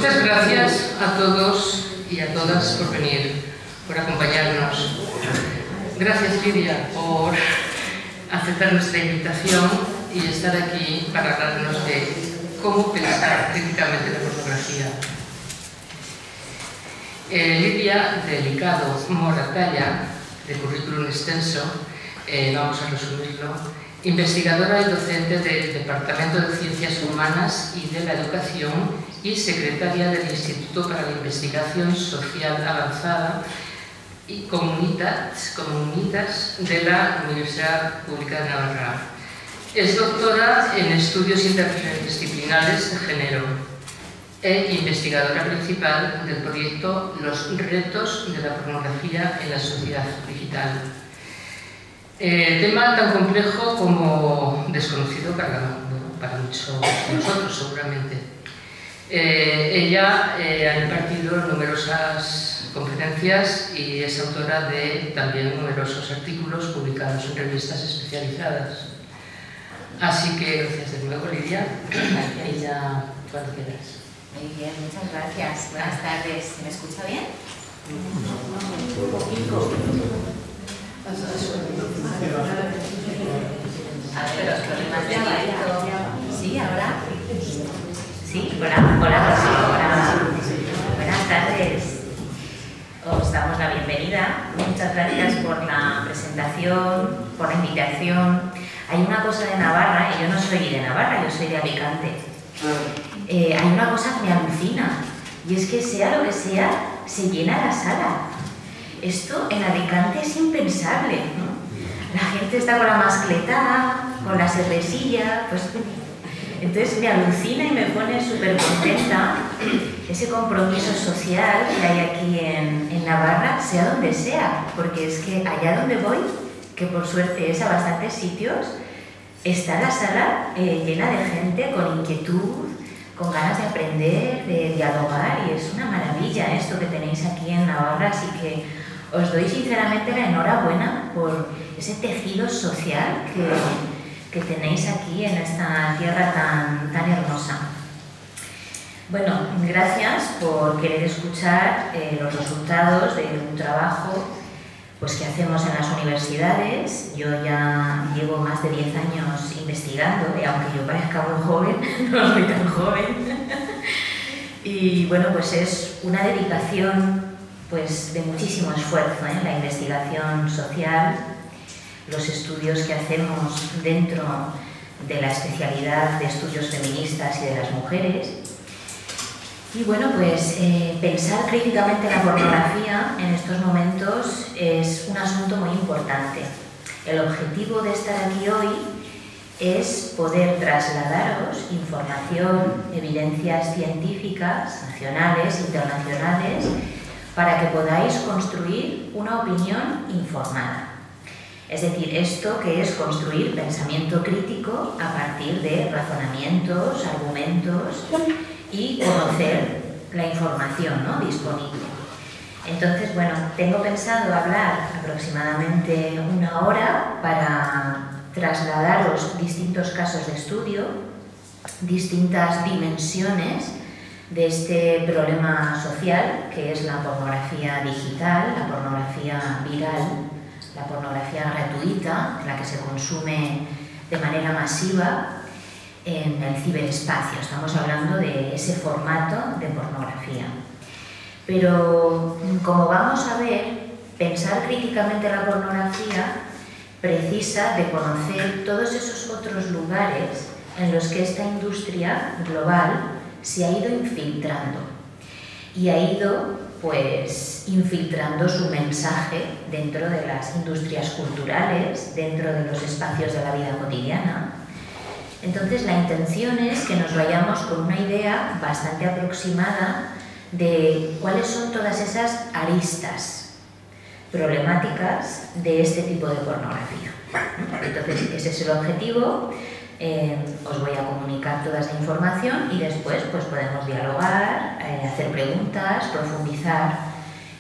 muchas gracias a todos y a todas por venir, por acompañarnos. Gracias, Lidia, por aceptar nuestra invitación y estar aquí para hablarnos de cómo pensar críticamente la pornografía. Lidia Delicado Moratalla, de currículum extenso, vamos a resumirlo, investigadora y docente del Departamento de Ciencias Humanas y de la Educación y secretaria del Instituto para la Investigación Social Avanzada y Comunitats de la Universidad Pública de Navarra. Es doctora en estudios interdisciplinares de género e investigadora principal del proyecto Los retos de la pornografía en la sociedad digital. Tema tan complejo como desconocido para muchos de nosotros, seguramente. Ella ha impartido numerosas conferencias y es autora de también numerosos artículos publicados en revistas especializadas. Así que gracias de nuevo, Lidia, y ya cuando quieras. Muy bien, muchas gracias. Buenas tardes. ¿Me escucha bien? Un poquito. A ver, los problemas de directo. ¿Sí, ahora? Sí, hola. Buenas tardes. Os damos la bienvenida. Muchas gracias por la presentación, por la invitación. Hay una cosa de Navarra, y yo no soy de Navarra, yo soy de Alicante. Hay una cosa que me alucina, y es que sea lo que sea, se llena la sala. Esto en Alicante es impensable, ¿no? La gente está con la mascleta, con la cervecilla, pues... Entonces me alucina y me pone súper contenta ese compromiso social que hay aquí en Navarra, sea donde sea, porque es que allá donde voy, que por suerte es a bastantes sitios, está la sala llena de gente con inquietud, con ganas de aprender, de dialogar, y es una maravilla esto que tenéis aquí en Navarra, así que os doy sinceramente la enhorabuena por ese tejido social que tenéis aquí en esta tierra tan hermosa. Bueno, gracias por querer escuchar los resultados de un trabajo pues, que hacemos en las universidades. Yo ya llevo más de 10 años investigando, y aunque yo parezca muy joven, no soy tan joven. Y bueno, pues es una dedicación pues, de muchísimo esfuerzo, la investigación social, los estudios que hacemos dentro de la especialidad de estudios feministas y de las mujeres. Y bueno, pues pensar críticamente la pornografía en estos momentos es un asunto muy importante. El objetivo de estar aquí hoy es poder trasladaros información, evidencias científicas, nacionales, internacionales, para que podáis construir una opinión informada. Es decir, esto que es construir pensamiento crítico a partir de razonamientos, argumentos y conocer la información, ¿no?, disponible. Entonces, bueno, tengo pensado hablar aproximadamente 1 hora para trasladaros distintos casos de estudio, distintas dimensiones de este problema social que es la pornografía digital, la pornografía viral, la pornografía gratuita, la que se consume de manera masiva en el ciberespacio. Estamos hablando de ese formato de pornografía. Pero, como vamos a ver, pensar críticamente la pornografía precisa de conocer todos esos otros lugares en los que esta industria global se ha ido infiltrando y ha ido pues infiltrando su mensaje dentro de las industrias culturales, dentro de los espacios de la vida cotidiana. Entonces la intención es que nos vayamos con una idea bastante aproximada de cuáles son todas esas aristas problemáticas de este tipo de pornografía. Entonces ese es el objetivo. Os voy a comunicar toda esa información y después pues, podemos dialogar, hacer preguntas, profundizar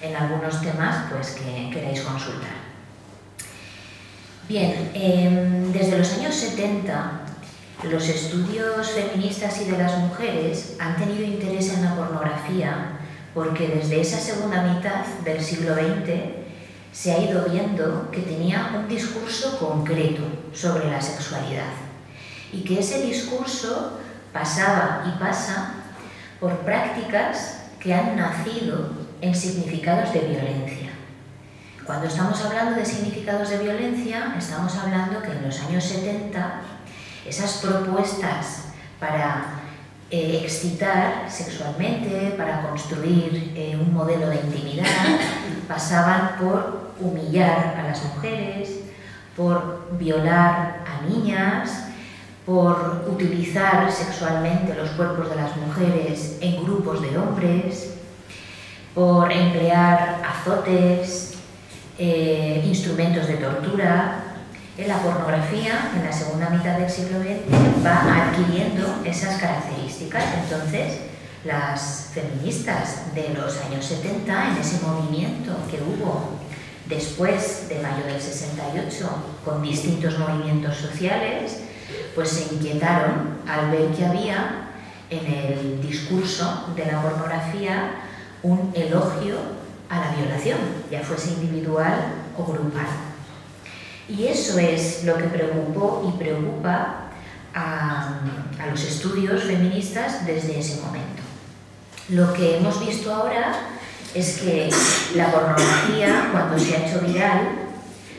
en algunos temas pues, que queráis consultar. Bien, desde los años 70 los estudios feministas y de las mujeres han tenido interés en la pornografía pornografía porque desde esa segunda mitad del siglo XX se ha ido viendo que tenía un discurso concreto sobre la sexualidad y que ese discurso pasaba y pasa por prácticas que han nacido en significados de violencia. Cuando estamos hablando de significados de violencia, estamos hablando que en los años 70 esas propuestas para excitar sexualmente, para construir un modelo de intimidad, pasaban por humillar a las mujeres, por violar a niñas, por utilizar sexualmente los cuerpos de las mujeres en grupos de hombres, por emplear azotes, instrumentos de tortura. La pornografía en la segunda mitad del siglo XX va adquiriendo esas características. Entonces, las feministas de los años 70, en ese movimiento que hubo después de mayo del 68, con distintos movimientos sociales, pues se inquietaron al ver que había en el discurso de la pornografía un elogio a la violación, ya fuese individual o grupal. Y eso es lo que preocupó y preocupa a los estudios feministas desde ese momento. Lo que hemos visto ahora es que la pornografía, cuando se ha hecho viral,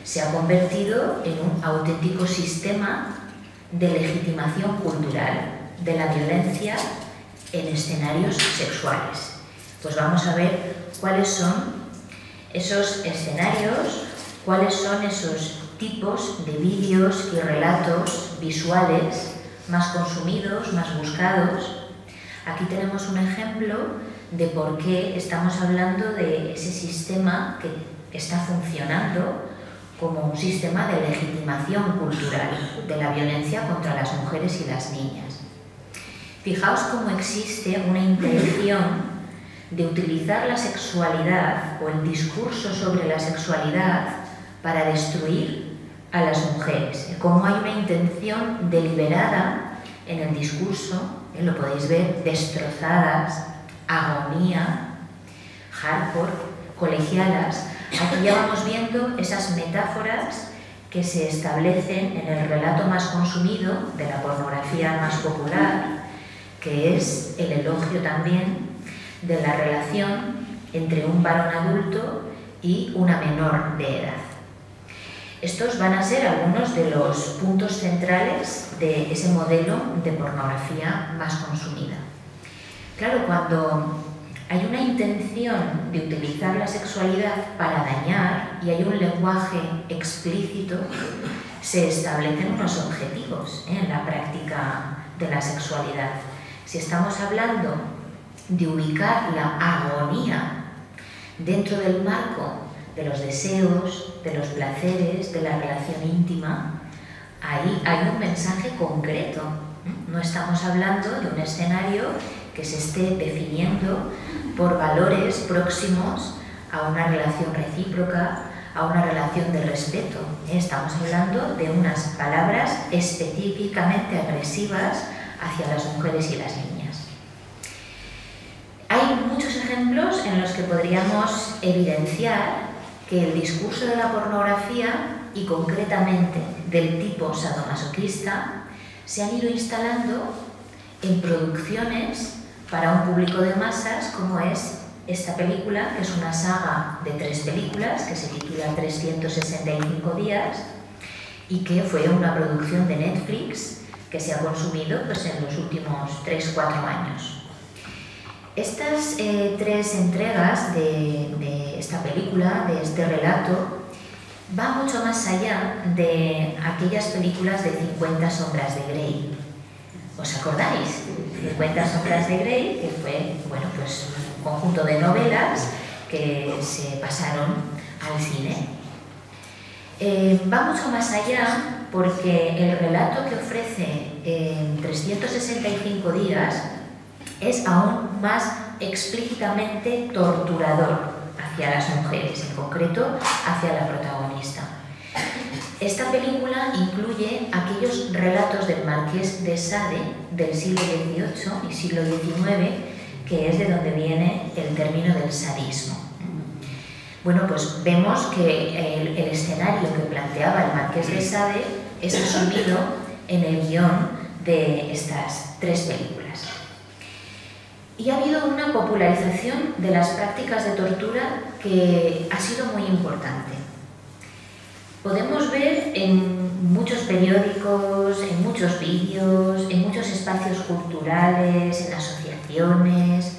se ha convertido en un auténtico sistema de legitimación cultural de la violencia en escenarios sexuales. Pues vamos a ver cuáles son esos escenarios, cuáles son esos tipos de vídeos y relatos visuales más consumidos, más buscados. Aquí tenemos un ejemplo de por qué estamos hablando de ese sistema que está funcionando como un sistema de legitimación cultural de la violencia contra las mujeres y las niñas. Fijaos cómo existe una intención de utilizar la sexualidad o el discurso sobre la sexualidad para destruir a las mujeres. Cómo hay una intención deliberada en el discurso, lo podéis ver, destrozadas, agonía, hardcore, colegialas. Aquí ya vamos viendo esas metáforas que se establecen en el relato más consumido de la pornografía más popular, que es el elogio también de la relación entre un varón adulto y una menor de edad. Estos van a ser algunos de los puntos centrales de ese modelo de pornografía más consumida. Claro, cuando hay una intención de utilizar la sexualidad para dañar y hay un lenguaje explícito, se establecen unos objetivos en la práctica de la sexualidad. Si estamos hablando de ubicar la agonía dentro del marco de los deseos, de los placeres, de la relación íntima, ahí hay un mensaje concreto. No estamos hablando de un escenario que se esté definiendo por valores próximos a una relación recíproca, a una relación de respeto. Estamos hablando de unas palabras específicamente agresivas hacia las mujeres y las niñas. Hay muchos ejemplos en los que podríamos evidenciar que el discurso de la pornografía y concretamente del tipo sadomasoquista se han ido instalando en producciones para un público de masas, como es esta película, que es una saga de 3 películas que se titula 365 días y que fue una producción de Netflix que se ha consumido pues, en los últimos 3-4 años. Estas 3 entregas de esta película, de este relato, va mucho más allá de aquellas películas de 50 sombras de Grey. ¿Os acordáis? 50 sombras de Grey, que fue pues un conjunto de novelas que se pasaron al cine. Va mucho más allá porque el relato que ofrece en 365 días es aún más explícitamente torturador hacia las mujeres, en concreto hacia la protagonista. Esta película incluye aquellos relatos del Marqués de Sade del siglo XVIII y siglo XIX que es de donde viene el término del sadismo. Bueno, pues vemos que el escenario que planteaba el Marqués de Sade es asumido en el guión de estas 3 películas. Y ha habido una popularización de las prácticas de tortura que ha sido muy importante. Podemos ver en muchos periódicos, en muchos vídeos, en muchos espacios culturales, en asociaciones,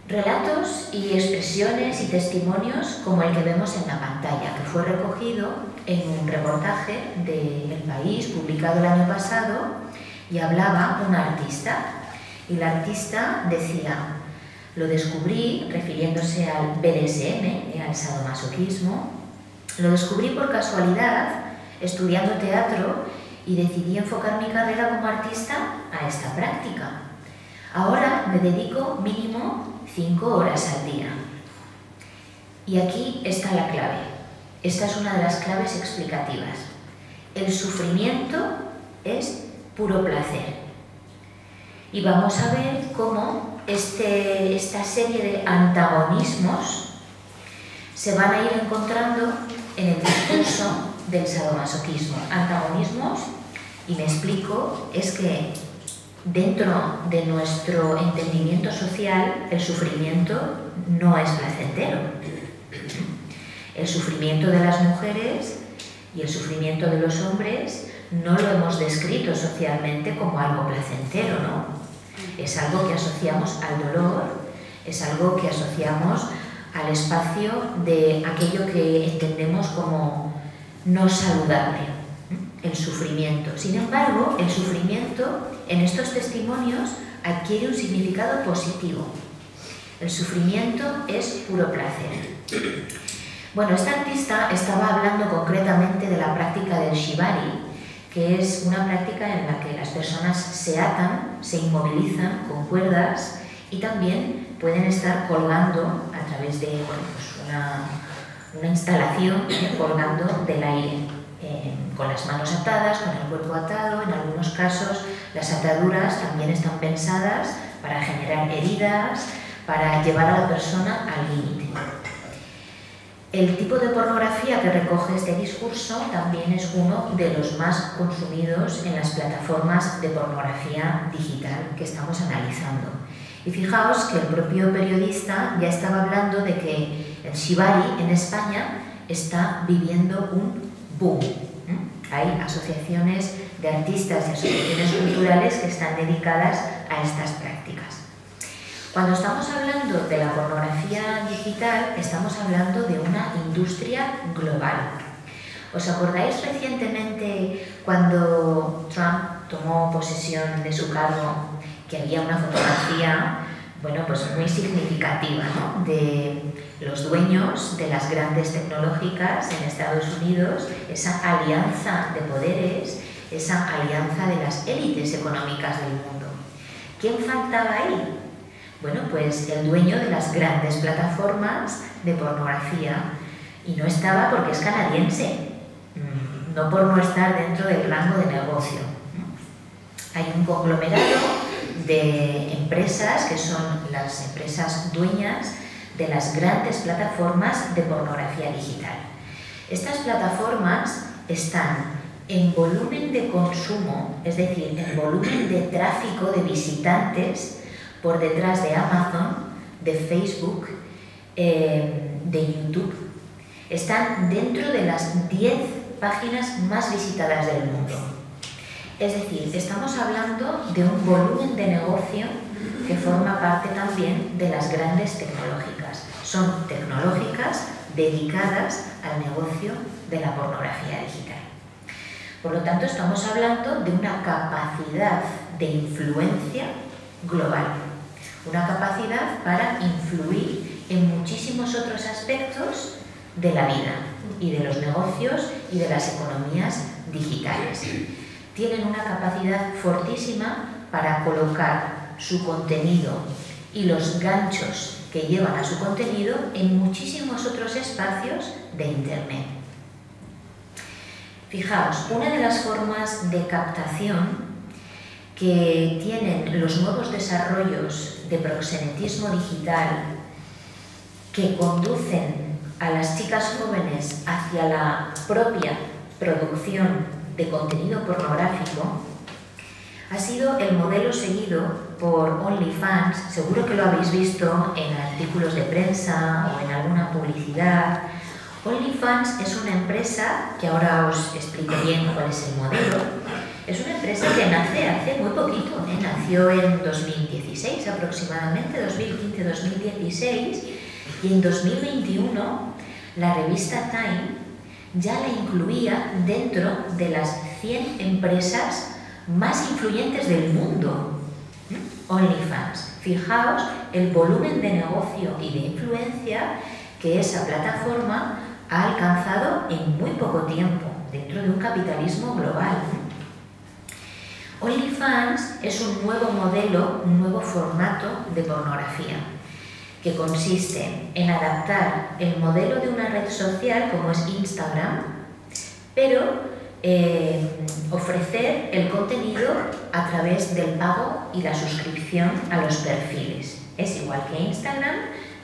relatos y expresiones y testimonios como el que vemos en la pantalla, que fue recogido en un reportaje de El País publicado el año pasado, y hablaba un artista. Y la artista decía: lo descubrí, refiriéndose al BDSM, al sadomasoquismo, lo descubrí por casualidad estudiando teatro y decidí enfocar mi carrera como artista a esta práctica. Ahora me dedico mínimo 5 horas al día. Y aquí está la clave. Esta es una de las claves explicativas. El sufrimiento es puro placer. Y vamos a ver cómo esta serie de antagonismos se van a ir encontrando en el discurso del sadomasoquismo. Antagonismos, y me explico, es que dentro de nuestro entendimiento social el sufrimiento no es placentero. El sufrimiento de las mujeres y el sufrimiento de los hombres no lo hemos descrito socialmente como algo placentero, ¿no? Es algo que asociamos al dolor, es algo que asociamos al espacio de aquello que entendemos como no saludable, el sufrimiento. Sin embargo, el sufrimiento en estos testimonios adquiere un significado positivo. El sufrimiento es puro placer. Bueno, esta artista estaba hablando concretamente de la práctica del shibari, que es una práctica en la que las personas se atan, se inmovilizan con cuerdas y también pueden estar colgando a través de una instalación, colgando del aire, con las manos atadas, con el cuerpo atado. En algunos casos las ataduras también están pensadas para generar heridas, para llevar a la persona al límite. El tipo de pornografía que recoge este discurso también es uno de los más consumidos en las plataformas de pornografía digital que estamos analizando. Y fijaos que el propio periodista ya estaba hablando de que el shibari en España está viviendo un boom. Hay asociaciones de artistas y asociaciones culturales que están dedicadas a estas prácticas. Cuando estamos hablando de la pornografía digital, estamos hablando de una industria global. ¿Os acordáis recientemente cuando Trump tomó posesión de su cargo, que había una fotografía, bueno, pues muy significativa, ¿no?, de los dueños de las grandes tecnológicas en Estados Unidos, esa alianza de poderes, esa alianza de las élites económicas del mundo? ¿Quién faltaba ahí? Bueno, pues el dueño de las grandes plataformas de pornografía, y no estaba porque es canadiense, no por no estar dentro del rango de negocio. Hay un conglomerado de empresas que son las empresas dueñas de las grandes plataformas de pornografía digital. Estas plataformas están en volumen de consumo, es decir, en volumen de tráfico de visitantes, por detrás de Amazon, de Facebook, de YouTube. Están dentro de las 10 páginas más visitadas del mundo. Es decir, estamos hablando de un volumen de negocio que forma parte también de las grandes tecnológicas. Son tecnológicas dedicadas al negocio de la pornografía digital. Por lo tanto, estamos hablando de una capacidad de influencia global. Una capacidad para influir en muchísimos otros aspectos de la vida y de los negocios y de las economías digitales. Tienen una capacidad fortísima para colocar su contenido y los ganchos que llevan a su contenido en muchísimos otros espacios de Internet. Fijaos, una de las formas de captación que tienen los nuevos desarrollos de proxenetismo digital que conducen a las chicas jóvenes hacia la propia producción de contenido pornográfico, ha sido el modelo seguido por OnlyFans. Seguro que lo habéis visto en artículos de prensa o en alguna publicidad. OnlyFans es una empresa, que ahora os explico bien cuál es el modelo, es una empresa que nace hace muy poquito, nació en 2016 aproximadamente, 2015-2016, y en 2021 la revista Time ya la incluía dentro de las 100 empresas más influyentes del mundo. OnlyFans. Fijaos el volumen de negocio y de influencia que esa plataforma ha alcanzado en muy poco tiempo, dentro de un capitalismo global. OnlyFans es un nuevo modelo, un nuevo formato de pornografía, que consiste en adaptar el modelo de una red social como es Instagram, pero ofrecer el contenido a través del pago y la suscripción a los perfiles. Es igual que Instagram,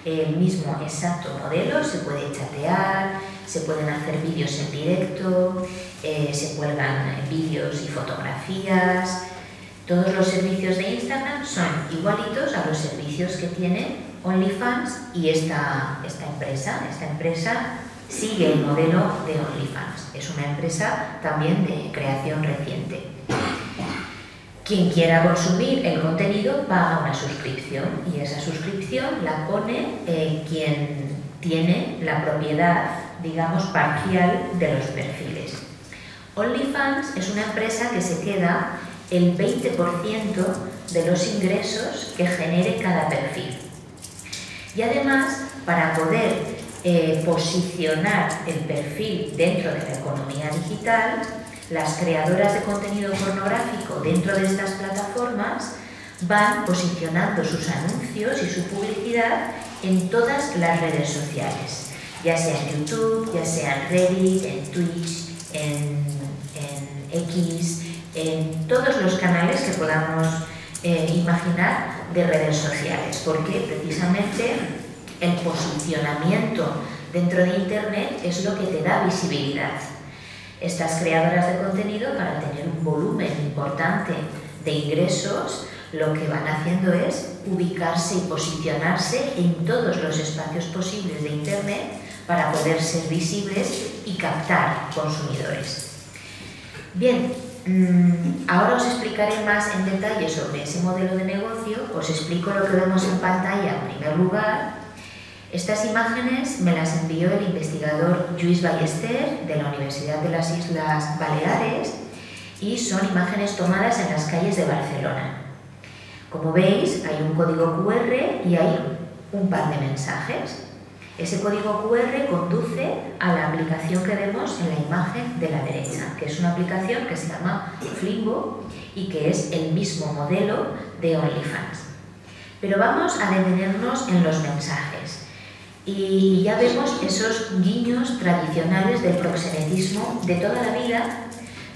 el mismo exacto modelo, se puede chatear, se pueden hacer vídeos en directo, se cuelgan vídeos y fotografías. Todos los servicios de Instagram son igualitos a los servicios que tiene OnlyFans y esta empresa sigue el modelo de OnlyFans. Es una empresa también de creación reciente. Quien quiera consumir el contenido paga una suscripción y esa suscripción la pone quien tiene la propiedad, digamos, parcial de los perfiles. OnlyFans es una empresa que se queda el 20% de los ingresos que genere cada perfil. Y además, para poder posicionar el perfil dentro de la economía digital, las creadoras de contenido pornográfico dentro de estas plataformas van posicionando sus anuncios y su publicidad en todas las redes sociales, ya sea en YouTube, ya sea en Reddit, en Twitch, en X, en todos los canales que podamos imaginar de redes sociales, porque precisamente el posicionamiento dentro de Internet es lo que te da visibilidad. Estas creadoras de contenido, para tener un volumen importante de ingresos, lo que van haciendo es ubicarse y posicionarse en todos los espacios posibles de Internet para poder ser visibles y captar consumidores. Bien, ahora os explicaré más en detalle sobre ese modelo de negocio. Os explico lo que vemos en pantalla en primer lugar. Estas imágenes me las envió el investigador Lluís Ballester de la Universidad de las Islas Baleares y son imágenes tomadas en las calles de Barcelona. Como veis, hay un código QR y hay un par de mensajes. Ese código QR conduce a la aplicación que vemos en la imagen de la derecha, que es una aplicación que se llama Flimbo y que es el mismo modelo de OnlyFans. Pero vamos a detenernos en los mensajes. Y ya vemos esos guiños tradicionales del proxenetismo de toda la vida,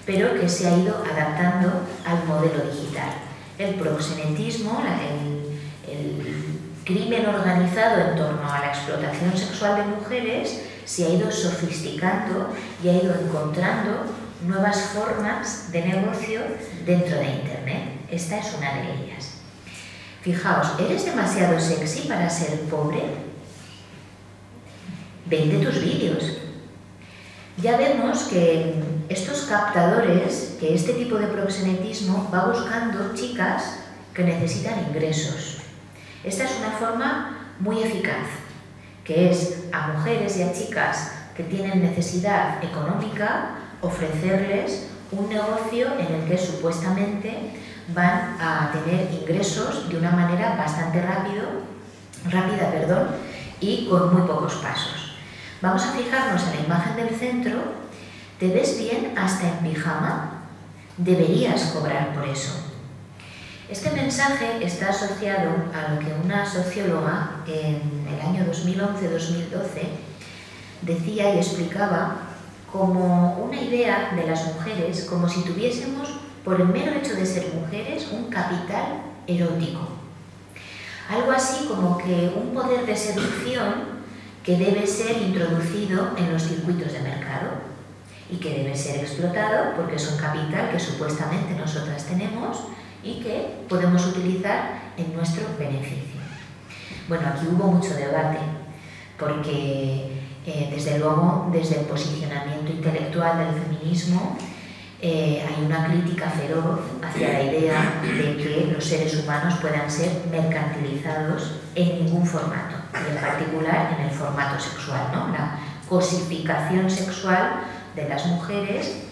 pero que se ha ido adaptando al modelo digital. El proxenetismo, el crimen organizado en torno a la explotación sexual de mujeres, se ha ido sofisticando y ha ido encontrando nuevas formas de negocio dentro de Internet. Esta es una de ellas. Fijaos, ¿eres demasiado sexy para ser pobre? Vende tus vídeos. Ya vemos que estos captadores, que este tipo de proxenetismo va buscando chicas que necesitan ingresos. Esta es una forma muy eficaz, que es a mujeres y a chicas que tienen necesidad económica ofrecerles un negocio en el que supuestamente van a tener ingresos de una manera bastante rápida, y con muy pocos pasos. Vamos a fijarnos en la imagen del centro. ¿Te ves bien hasta en pijama? Deberías cobrar por eso. Este mensaje está asociado a lo que una socióloga en el año 2011-2012 decía y explicaba como una idea de las mujeres, como si tuviésemos por el mero hecho de ser mujeres, un capital erótico. Algo así como que un poder de seducción que debe ser introducido en los circuitos de mercado y que debe ser explotado porque es un capital que supuestamente nosotras tenemos y que podemos utilizar en nuestro beneficio. Bueno, aquí hubo mucho debate porque desde luego desde el posicionamiento intelectual del feminismo hay una crítica feroz hacia la idea de que los seres humanos puedan ser mercantilizados en ningún formato, y en particular en el formato sexual, ¿no? La cosificación sexual de las mujeres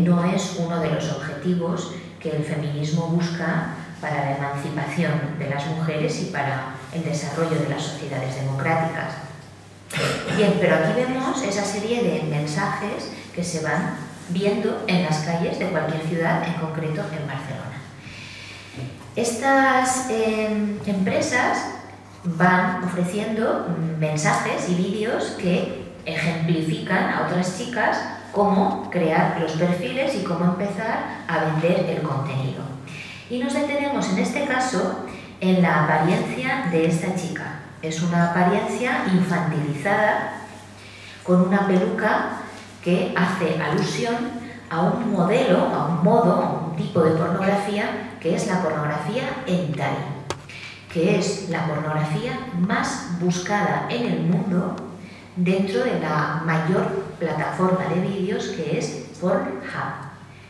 no es uno de los objetivos que el feminismo busca para la emancipación de las mujeres y para el desarrollo de las sociedades democráticas. Bien, pero aquí vemos esa serie de mensajes que se van viendo en las calles de cualquier ciudad, en concreto en Barcelona. Estas empresas van ofreciendo mensajes y vídeos que ejemplifican a otras chicas cómo crear los perfiles y cómo empezar a vender el contenido. Y nos detenemos en este caso en la apariencia de esta chica. Es una apariencia infantilizada con una peluca que hace alusión a un modelo, a un modo, a un tipo de pornografía que es la pornografía hentai, que es la pornografía más buscada en el mundo dentro de la mayor plataforma de vídeos que es Pornhub,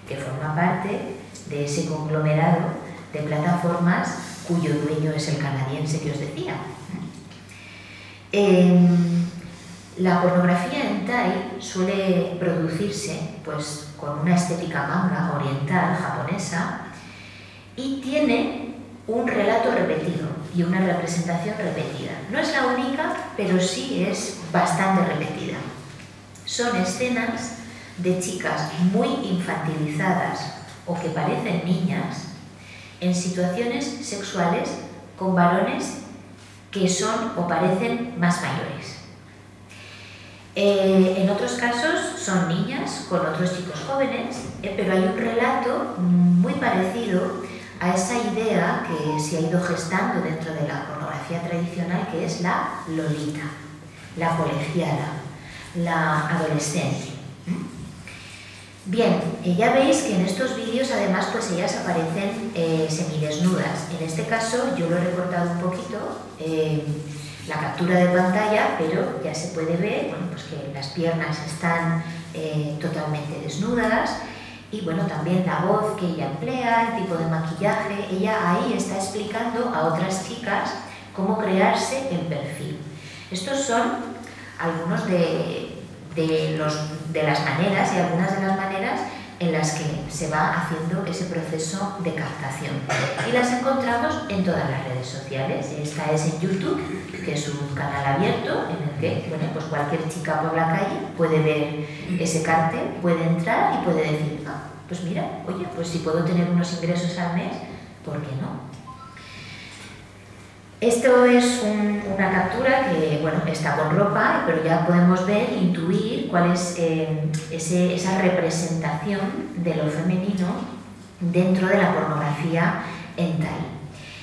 que forma parte de ese conglomerado de plataformas cuyo dueño es el canadiense que os decía. La pornografía hentai suele producirse pues, con una estética manga oriental japonesa y tiene un relato repetido y una representación repetida. No es la única, pero sí es bastante repetida. Son escenas de chicas muy infantilizadas o que parecen niñas en situaciones sexuales con varones que son o parecen más mayores. En otros casos son niñas con otros chicos jóvenes, pero hay un relato muy parecido a esa idea que se ha ido gestando dentro de la pornografía tradicional, que es la lolita, la colegiala, la adolescente. Bien, ya veis que en estos vídeos además pues ellas aparecen semidesnudas. En este caso yo lo he recortado un poquito, la captura de pantalla, pero ya se puede ver bueno, pues que las piernas están totalmente desnudas y bueno, también la voz que ella emplea, el tipo de maquillaje. Ella ahí está explicando a otras chicas cómo crearse el perfil. Estos son algunos de las maneras y algunas de las maneras en las que se va haciendo ese proceso de captación. Y las encontramos en todas las redes sociales. Esta es en YouTube, que es un canal abierto en el que bueno, pues cualquier chica por la calle puede ver ese cartel, puede entrar y puede decir, ah, pues mira, oye, pues si puedo tener unos ingresos al mes, ¿por qué no? Esto es una captura que bueno, está con ropa, pero ya podemos ver, intuir cuál es esa representación de lo femenino dentro de la pornografía hentai.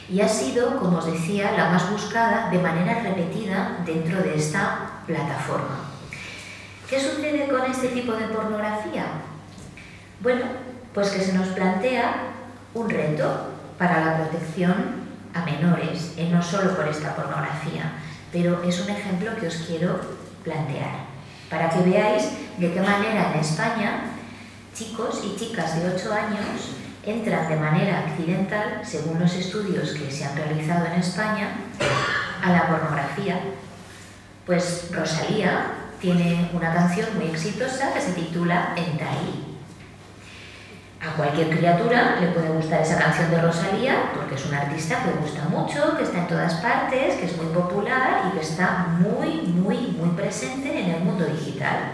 Y ha sido, como os decía, la más buscada de manera repetida dentro de esta plataforma. ¿Qué sucede con este tipo de pornografía? Bueno, pues que se nos plantea un reto para la protección a menores, no solo por esta pornografía, pero es un ejemplo que os quiero plantear, para que veáis de qué manera en España chicos y chicas de 8 años entran de manera accidental, según los estudios que se han realizado en España, a la pornografía. Pues Rosalía tiene una canción muy exitosa que se titula Hentai. A cualquier criatura le puede gustar esa canción de Rosalía porque es una artista que gusta mucho, que está en todas partes, que es muy popular y que está muy presente en el mundo digital.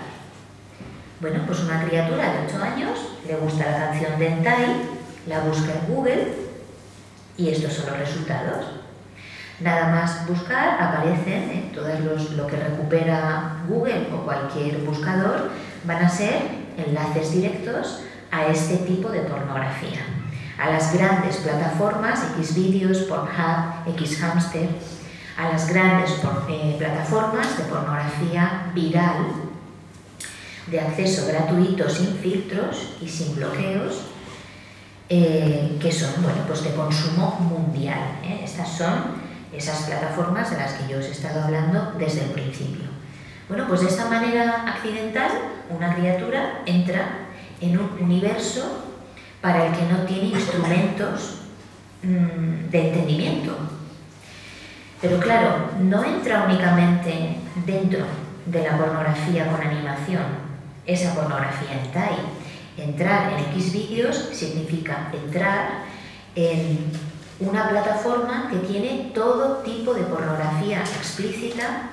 Bueno, pues una criatura de 8 años le gusta la canción de Hentai, la busca en Google y estos son los resultados. Nada más buscar, aparecen lo que recupera Google o cualquier buscador, van a ser enlaces directos a este tipo de pornografía, a las grandes plataformas, Xvideos, Pornhub, Xhamster, a las grandes plataformas de pornografía viral, de acceso gratuito, sin filtros y sin bloqueos, que son, bueno, pues de consumo mundial. Estas son esas plataformas de las que yo os he estado hablando desde el principio. Bueno, pues de esta manera accidental, una criatura entra en un universo para el que no tiene instrumentos de entendimiento. Pero claro, no entra únicamente dentro de la pornografía con animación, esa pornografía hentai. Entrar en Xvideos significa entrar en una plataforma que tiene todo tipo de pornografía explícita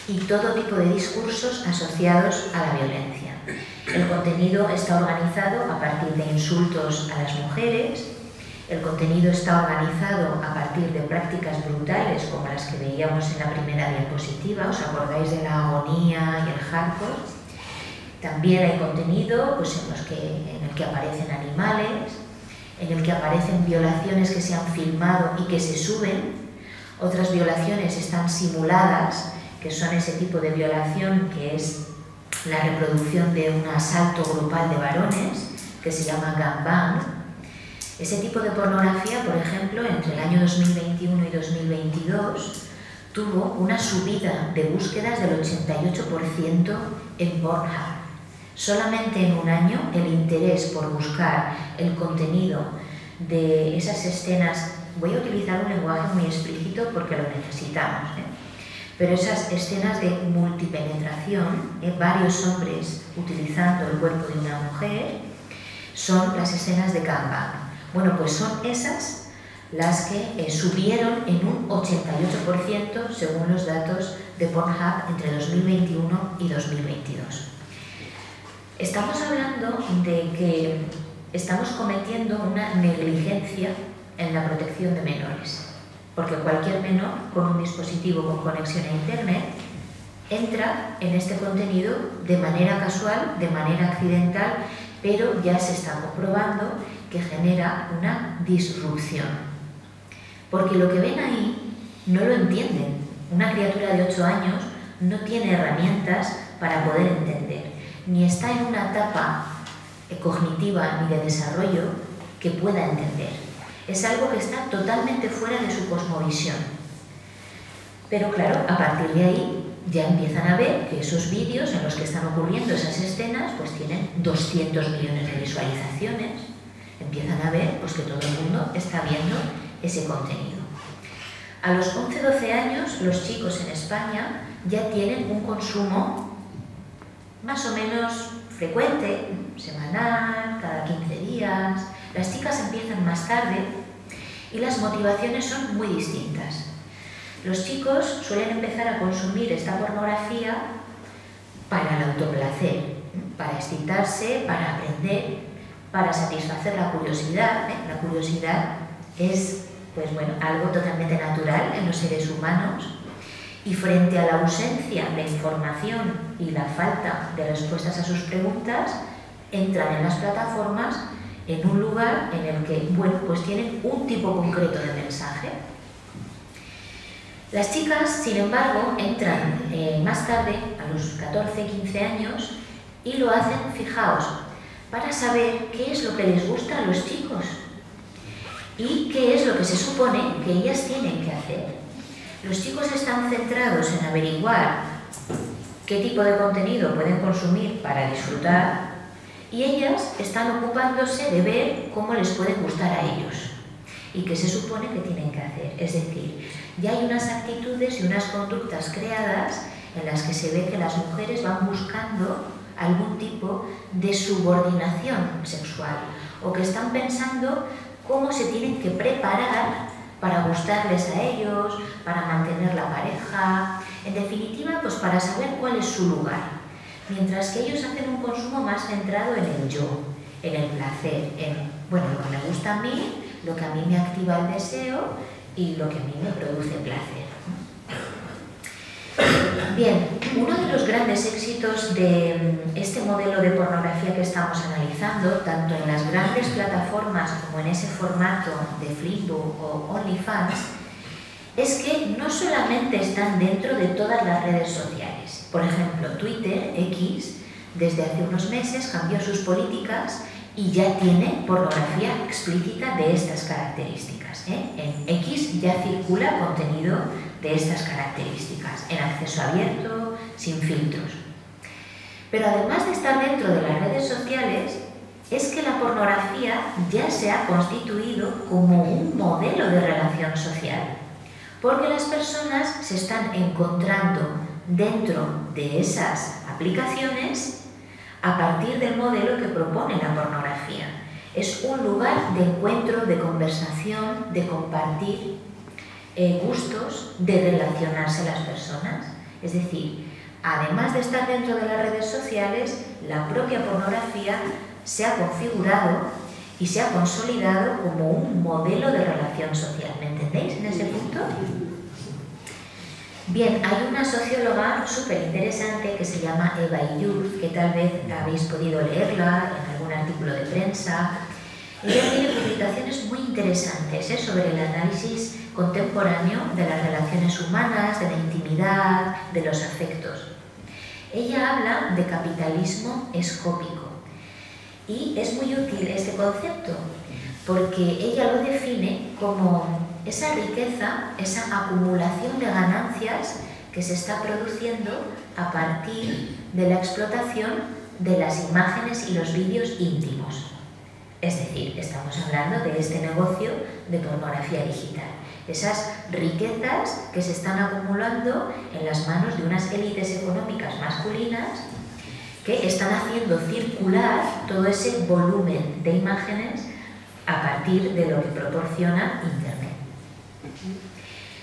y todo tipo de discursos asociados a la violencia. El contenido está organizado a partir de insultos a las mujeres, el contenido está organizado a partir de prácticas brutales como las que veíamos en la primera diapositiva, ¿os acordáis de la agonía y el hardcore? También hay contenido pues, en el que aparecen animales, en el que aparecen violaciones que se han filmado y que se suben, otras violaciones están simuladas, que son ese tipo de violación que es la reproducción de un asalto grupal de varones, que se llama gangbang. Ese tipo de pornografía, por ejemplo, entre el año 2021 y 2022, tuvo una subida de búsquedas del 88% en Pornhub. Solamente en un año el interés por buscar el contenido de esas escenas, voy a utilizar un lenguaje muy explícito porque lo necesitamos, pero esas escenas de multipenetración, varios hombres utilizando el cuerpo de una mujer, son las escenas de gangbang. Bueno, pues son esas las que subieron en un 88% según los datos de Pornhub entre 2021 y 2022. Estamos hablando de que estamos cometiendo una negligencia en la protección de menores, porque cualquier menor con un dispositivo con conexión a Internet entra en este contenido de manera casual, de manera accidental, pero ya se está comprobando que genera una disrupción. Porque lo que ven ahí no lo entienden. Una criatura de 8 años no tiene herramientas para poder entender, ni está en una etapa cognitiva ni de desarrollo que pueda entender. Es algo que está totalmente fuera de su cosmovisión. Pero claro, a partir de ahí ya empiezan a ver que esos vídeos en los que están ocurriendo esas escenas pues tienen 200 millones de visualizaciones. Empiezan a ver pues, que todo el mundo está viendo ese contenido. A los 11-12 años, los chicos en España ya tienen un consumo más o menos frecuente, semanal, cada 15 días. Las chicas empiezan más tarde y las motivaciones son muy distintas. Los chicos suelen empezar a consumir esta pornografía para el autoplacer, para excitarse, para aprender, para satisfacer la curiosidad. La curiosidad es pues, bueno, algo totalmente natural en los seres humanos y frente a la ausencia de información y la falta de respuestas a sus preguntas, entran en las plataformas en un lugar en el que bueno, pues tienen un tipo concreto de mensaje. Las chicas, sin embargo, entran más tarde, a los 14-15 años, y lo hacen, fijaos, para saber qué es lo que les gusta a los chicos y qué es lo que se supone que ellas tienen que hacer. Los chicos están centrados en averiguar qué tipo de contenido pueden consumir para disfrutar y ellas están ocupándose de ver cómo les puede gustar a ellos y qué se supone que tienen que hacer. Es decir, ya hay unas actitudes y unas conductas creadas en las que se ve que las mujeres van buscando algún tipo de subordinación sexual o que están pensando cómo se tienen que preparar para gustarles a ellos, para mantener la pareja, en definitiva, pues para saber cuál es su lugar. Mientras que ellos hacen un consumo más centrado en el yo, en el placer, en, bueno, lo que me gusta a mí, lo que a mí me activa el deseo y lo que a mí me produce placer. Bien, uno de los grandes éxitos de este modelo de pornografía que estamos analizando, tanto en las grandes plataformas como en ese formato de Flipbook o OnlyFans, es que no solamente están dentro de todas las redes sociales. Por ejemplo, Twitter, X, desde hace unos meses cambió sus políticas y ya tiene pornografía explícita de estas características. En X ya circula contenido de estas características, en acceso abierto, sin filtros. Pero además de estar dentro de las redes sociales, es que la pornografía ya se ha constituido como un modelo de relación social, porque las personas se están encontrando dentro de esas aplicaciones a partir del modelo que propone la pornografía. Es un lugar de encuentro, de conversación, de compartir gustos, de relacionarse las personas. Es decir, además de estar dentro de las redes sociales, la propia pornografía se ha configurado y se ha consolidado como un modelo de relación social. ¿Me entendéis en ese punto? Bien, hay una socióloga súper interesante que se llama Eva Illouz, que tal vez habéis podido leerla en algún artículo de prensa. Ella tiene publicaciones muy interesantes sobre el análisis contemporáneo de las relaciones humanas, de la intimidad, de los afectos. Ella habla de capitalismo escópico y es muy útil este concepto porque ella lo define como esa riqueza, esa acumulación de ganancias que se está produciendo a partir de la explotación de las imágenes y los vídeos íntimos. Es decir, estamos hablando de este negocio de pornografía digital. Esas riquezas que se están acumulando en las manos de unas élites económicas masculinas que están haciendo circular todo ese volumen de imágenes a partir de lo que proporciona Internet.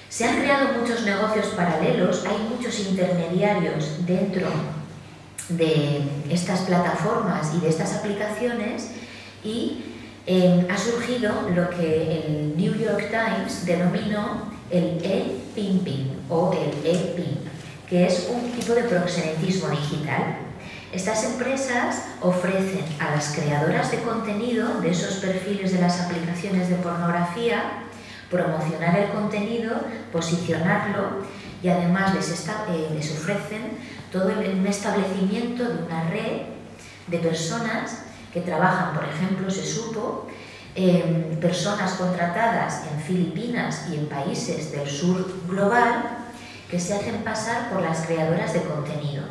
Se han creado muchos negocios paralelos, hay muchos intermediarios dentro de estas plataformas y de estas aplicaciones y ha surgido lo que el New York Times denominó el e-pimping o el e-pimp, que es un tipo de proxenetismo digital. Estas empresas ofrecen a las creadoras de contenido de esos perfiles de las aplicaciones de pornografía promocionar el contenido, posicionarlo y además les ofrecen todo un establecimiento de una red de personas que trabajan, por ejemplo, se supo, personas contratadas en Filipinas y en países del sur global que se hacen pasar por las creadoras de contenido.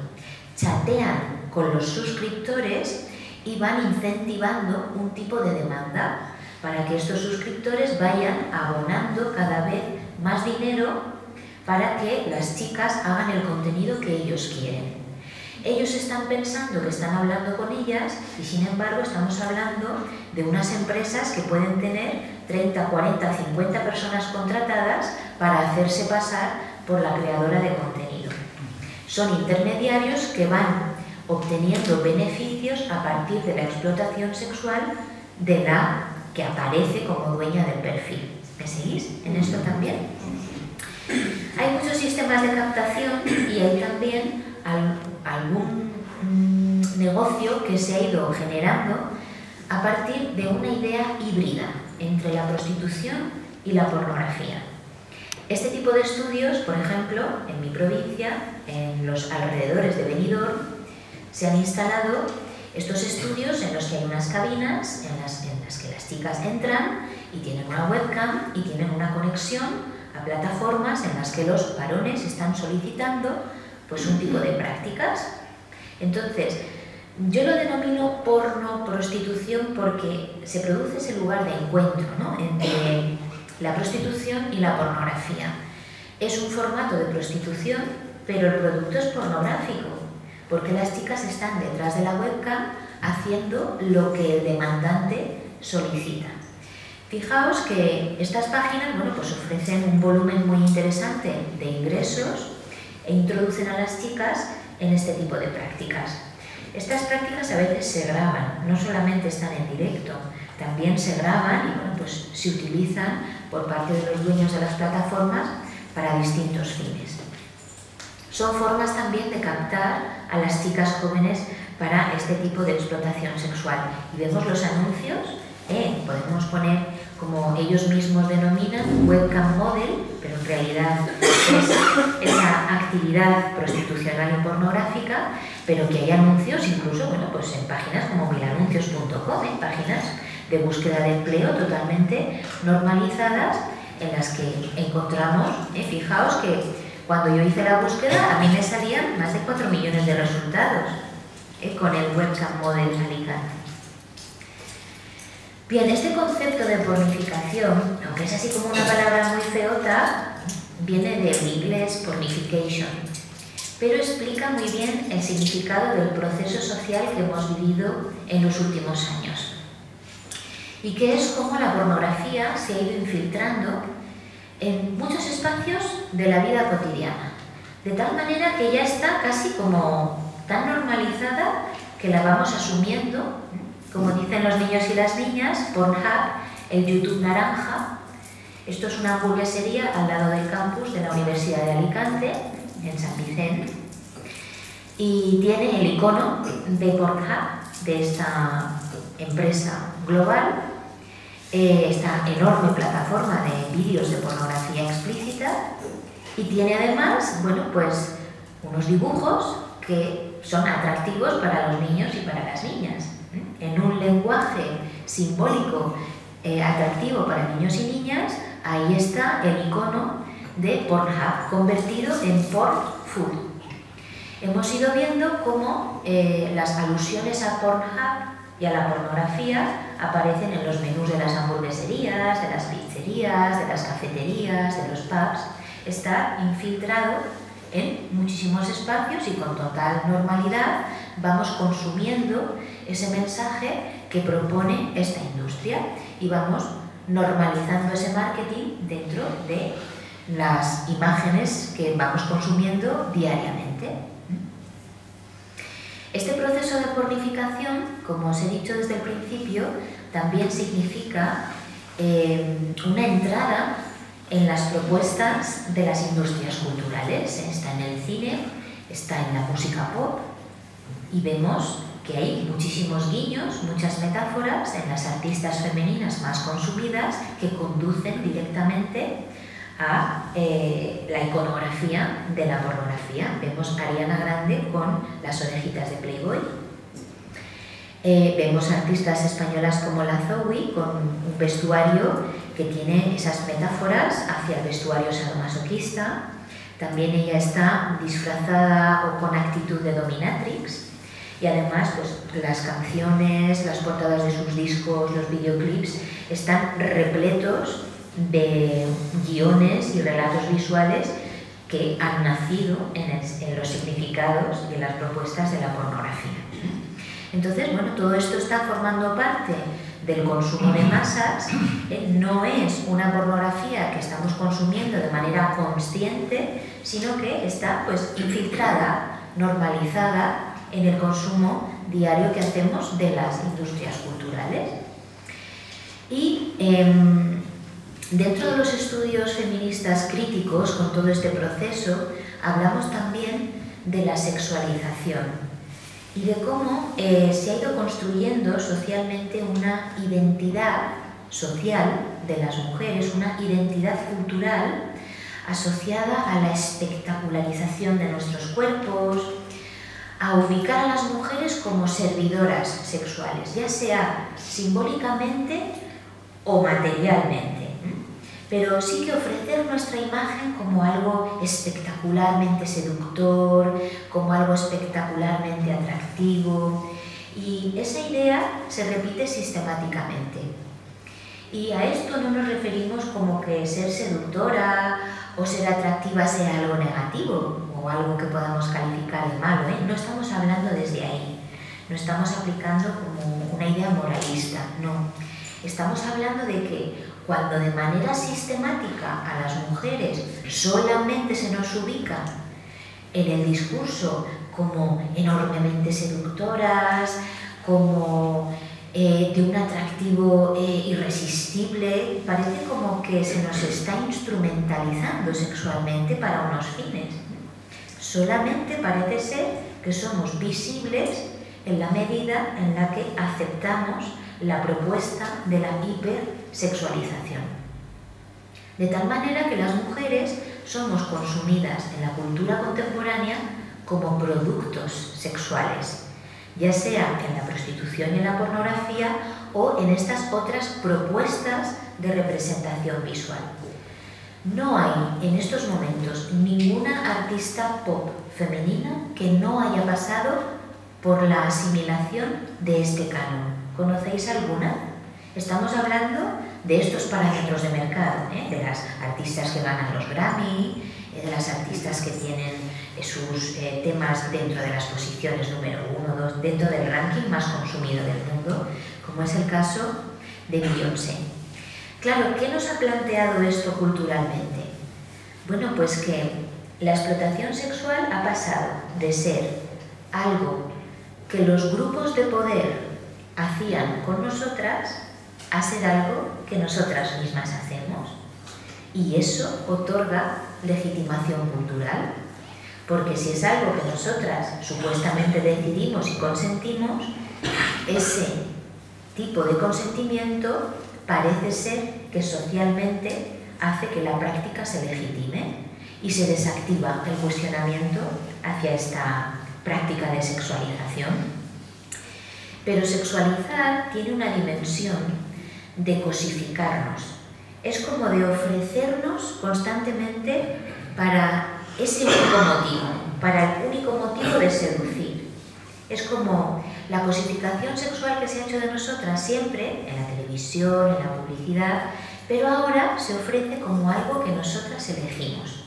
Chatean con los suscriptores y van incentivando un tipo de demanda para que estos suscriptores vayan abonando cada vez más dinero para que las chicas hagan el contenido que ellos quieren. Ellos están pensando que están hablando con ellas y sin embargo estamos hablando de unas empresas que pueden tener 30, 40, 50 personas contratadas para hacerse pasar por la creadora de contenido. Son intermediarios que van obteniendo beneficios a partir de la explotación sexual de la que aparece como dueña del perfil. ¿Me seguís en esto también? Hay muchos sistemas de captación y hay también algún negocio que se ha ido generando a partir de una idea híbrida entre la prostitución y la pornografía. Este tipo de estudios, por ejemplo, en mi provincia, en los alrededores de Benidorm, se han instalado estos estudios en los que hay unas cabinas en las que las chicas entran y tienen una webcam y tienen una conexión a plataformas en las que los varones están solicitando pues un tipo de prácticas. Entonces, yo lo denomino porno prostitución porque se produce ese lugar de encuentro, ¿no?, entre la prostitución y la pornografía. Es un formato de prostitución, pero el producto es pornográfico, porque las chicas están detrás de la webcam haciendo lo que el demandante solicita. Fijaos que estas páginas, bueno, pues ofrecen un volumen muy interesante de ingresos e introducen a las chicas en este tipo de prácticas. Estas prácticas a veces se graban, no solamente están en directo, también se graban y bueno, pues se utilizan por parte de los dueños de las plataformas para distintos fines. son formas también de captar a las chicas jóvenes para este tipo de explotación sexual. Y vemos los anuncios, podemos poner, como ellos mismos denominan, webcam model, pero en realidad es esa actividad prostitucional y pornográfica, pero que hay anuncios incluso, bueno, pues en páginas como milanuncios.com, páginas de búsqueda de empleo totalmente normalizadas, en las que encontramos, fijaos que cuando yo hice la búsqueda a mí me salían más de 4 millones de resultados con el webcam model Alicante. Bien, este concepto de pornificación, aunque es así como una palabra muy feota, viene del inglés pornification, pero explica muy bien el significado del proceso social que hemos vivido en los últimos años. Y que es como la pornografía se ha ido infiltrando en muchos espacios de la vida cotidiana, de tal manera que ya está casi como tan normalizada que la vamos asumiendo, como dicen los niños y las niñas, Pornhub, el YouTube naranja. Esto es una hamburguesería al lado del campus de la Universidad de Alicante, en San Vicente, y tiene el icono de Pornhub, de esta empresa global, esta enorme plataforma de vídeos de pornografía explícita, y tiene además, bueno, pues unos dibujos que son atractivos para los niños y para las niñas, en un lenguaje simbólico atractivo para niños y niñas. Ahí está el icono de Pornhub convertido en porn food. Hemos ido viendo cómo las alusiones a Pornhub y a la pornografía aparecen en los menús de las hamburgueserías, de las pizzerías, de las cafeterías, de los pubs. Está infiltrado en muchísimos espacios y con total normalidad vamos consumiendo ese mensaje que propone esta industria y vamos normalizando ese marketing dentro de las imágenes que vamos consumiendo diariamente. Este proceso de pornificación, como os he dicho desde el principio, también significa una entrada en las propuestas de las industrias culturales. Está en el cine, está en la música pop, y vemos que hay muchísimos guiños, muchas metáforas en las artistas femeninas más consumidas que conducen directamente a la iconografía de la pornografía. Vemos a Ariana Grande con las orejitas de Playboy. Vemos artistas españolas como la Zoe con un vestuario que tiene esas metáforas hacia el vestuario sadomasoquista. También ella está disfrazada o con actitud de dominatrix. Y además, pues, las canciones, las portadas de sus discos, los videoclips están repletos de guiones y relatos visuales que han nacido en los significados y en las propuestas de la pornografía. Entonces, bueno, todo esto está formando parte del consumo de masas. No es una pornografía que estamos consumiendo de manera consciente, sino que está, pues, infiltrada, normalizada en el consumo diario que hacemos de las industrias culturales. Y dentro de los estudios feministas críticos con todo este proceso, hablamos también de la sexualización y de cómo se ha ido construyendo socialmente una identidad social de las mujeres, una identidad cultural asociada a la espectacularización de nuestros cuerpos, a ubicar a las mujeres como servidoras sexuales, ya sea simbólicamente o materialmente, pero sí que ofrecer nuestra imagen como algo espectacularmente seductor, como algo espectacularmente atractivo, y esa idea se repite sistemáticamente. Y a esto no nos referimos como que ser seductora o ser atractiva sea algo negativo o algo que podamos calificar de malo, ¿eh? No estamos hablando desde ahí, no estamos aplicando como una idea moralista, no. Estamos hablando de que cuando de manera sistemática a las mujeres solamente se nos ubica en el discurso como enormemente seductoras, como de un atractivo irresistible, parece como que se nos está instrumentalizando sexualmente para unos fines. Solamente parece ser que somos visibles en la medida en la que aceptamos la propuesta de la hipersexualización. De tal manera que las mujeres somos consumidas en la cultura contemporánea como productos sexuales, ya sea en la prostitución y en la pornografía o en estas otras propuestas de representación visual. No hay en estos momentos ninguna artista pop femenina que no haya pasado por la asimilación de este canon. ¿Conocéis alguna? Estamos hablando de estos parámetros de mercado, de las artistas que ganan los Grammy, de las artistas que tienen sus temas dentro de las posiciones número 1 o 2, dentro del ranking más consumido del mundo, como es el caso de Beyoncé. Claro, ¿qué nos ha planteado esto culturalmente? Bueno, pues que la explotación sexual ha pasado de ser algo que los grupos de poder hacían con nosotras a ser algo que nosotras mismas hacemos. Y eso otorga legitimación cultural, porque si es algo que nosotras supuestamente decidimos y consentimos, ese tipo de consentimiento parece ser que socialmente hace que la práctica se legitime y se desactiva el cuestionamiento hacia esta práctica de sexualización. Pero sexualizar tiene una dimensión de cosificarnos. Es como de ofrecernos constantemente para ese único motivo, para el único motivo de seducir. Es como la cosificación sexual que se ha hecho de nosotras siempre, en la televisión, en la publicidad, pero ahora se ofrece como algo que nosotras elegimos.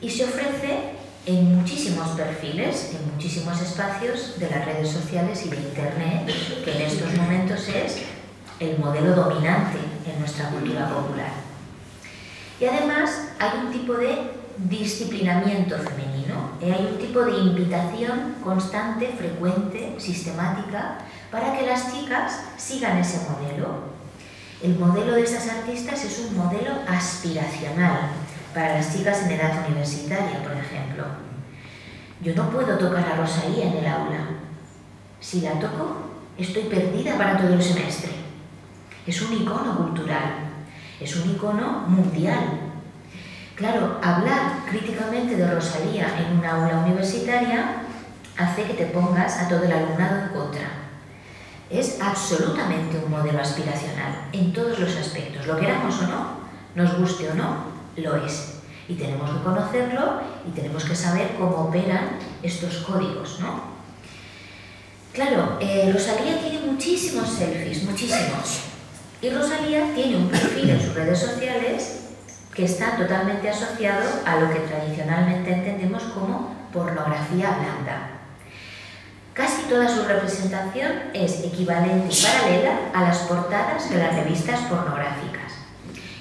Y se ofrece en muchísimos perfiles, en muchísimos espacios de las redes sociales y de Internet, que en estos momentos es el modelo dominante en nuestra cultura popular. Y además hay un tipo de disciplinamiento femenino, hay un tipo de invitación constante, frecuente, sistemática, para que las chicas sigan ese modelo. El modelo de estas artistas es un modelo aspiracional para las chicas en edad universitaria, por ejemplo. Yo no puedo tocar a Rosalía en el aula. Si la toco, estoy perdida para todo el semestre. Es un icono cultural, es un icono mundial. Claro, hablar críticamente de Rosalía en un aula universitaria hace que te pongas a todo el alumnado en contra. Es absolutamente un modelo aspiracional en todos los aspectos. Lo queramos o no, nos guste o no, lo es. Y tenemos que conocerlo y tenemos que saber cómo operan estos códigos, ¿no? Claro, Rosalía tiene muchísimos selfies, muchísimos. Y Rosalía tiene un perfil en sus redes sociales que está totalmente asociado a lo que tradicionalmente entendemos como pornografía blanda. Casi toda su representación es equivalente y paralela a las portadas de las revistas pornográficas.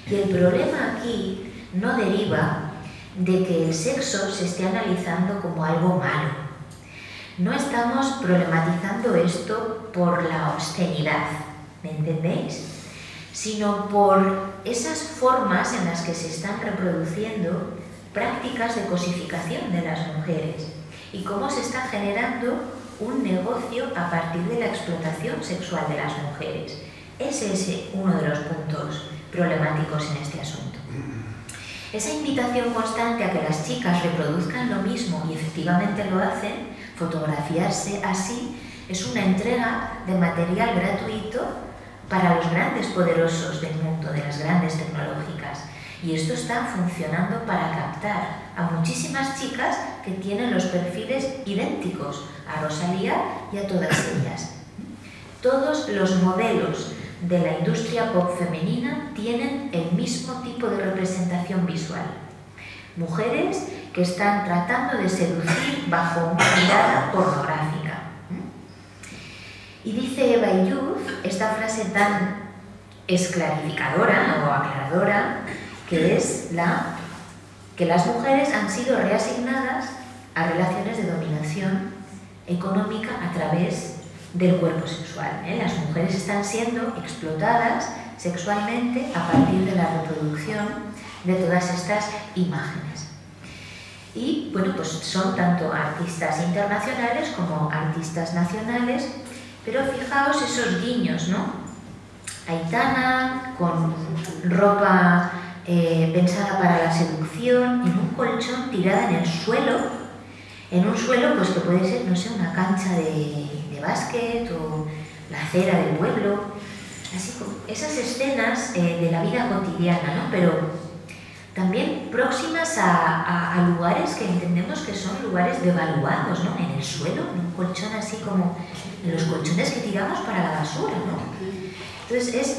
Y el problema aquí no deriva de que el sexo se esté analizando como algo malo. No estamos problematizando esto por la obscenidad, ¿me entendéis? Sino por esas formas en las que se están reproduciendo prácticas de cosificación de las mujeres y cómo se está generando un negocio a partir de la explotación sexual de las mujeres. Ese es uno de los puntos problemáticos en este asunto. Esa invitación constante a que las chicas reproduzcan lo mismo y efectivamente lo hacen, fotografiarse así, es una entrega de material gratuito para los grandes poderosos del mundo, de las grandes tecnológicas. Y esto está funcionando para captar a muchísimas chicas que tienen los perfiles idénticos a Rosalía y a todas ellas. Todos los modelos de la industria pop femenina tienen el mismo tipo de representación visual. Mujeres que están tratando de seducir bajo una mirada pornográfica. Y dice Eva Illouz esta frase tan esclarificadora o aclaradora, que es que las mujeres han sido reasignadas a relaciones de dominación económica a través del cuerpo sexual. Las mujeres están siendo explotadas sexualmente a partir de la reproducción de todas estas imágenes. Y bueno, pues son tanto artistas internacionales como artistas nacionales, pero fijaos esos guiños, ¿no? Aitana con ropa pensada para la seducción, en un colchón tirada en el suelo, en un suelo pues que puede ser, no sé, una cancha de básquet o la acera del pueblo, así como esas escenas de la vida cotidiana, ¿no? Pero también próximas a lugares que entendemos que son lugares devaluados, ¿no? En el suelo, en un colchón así como en los colchones que tiramos para la basura, ¿no? Entonces es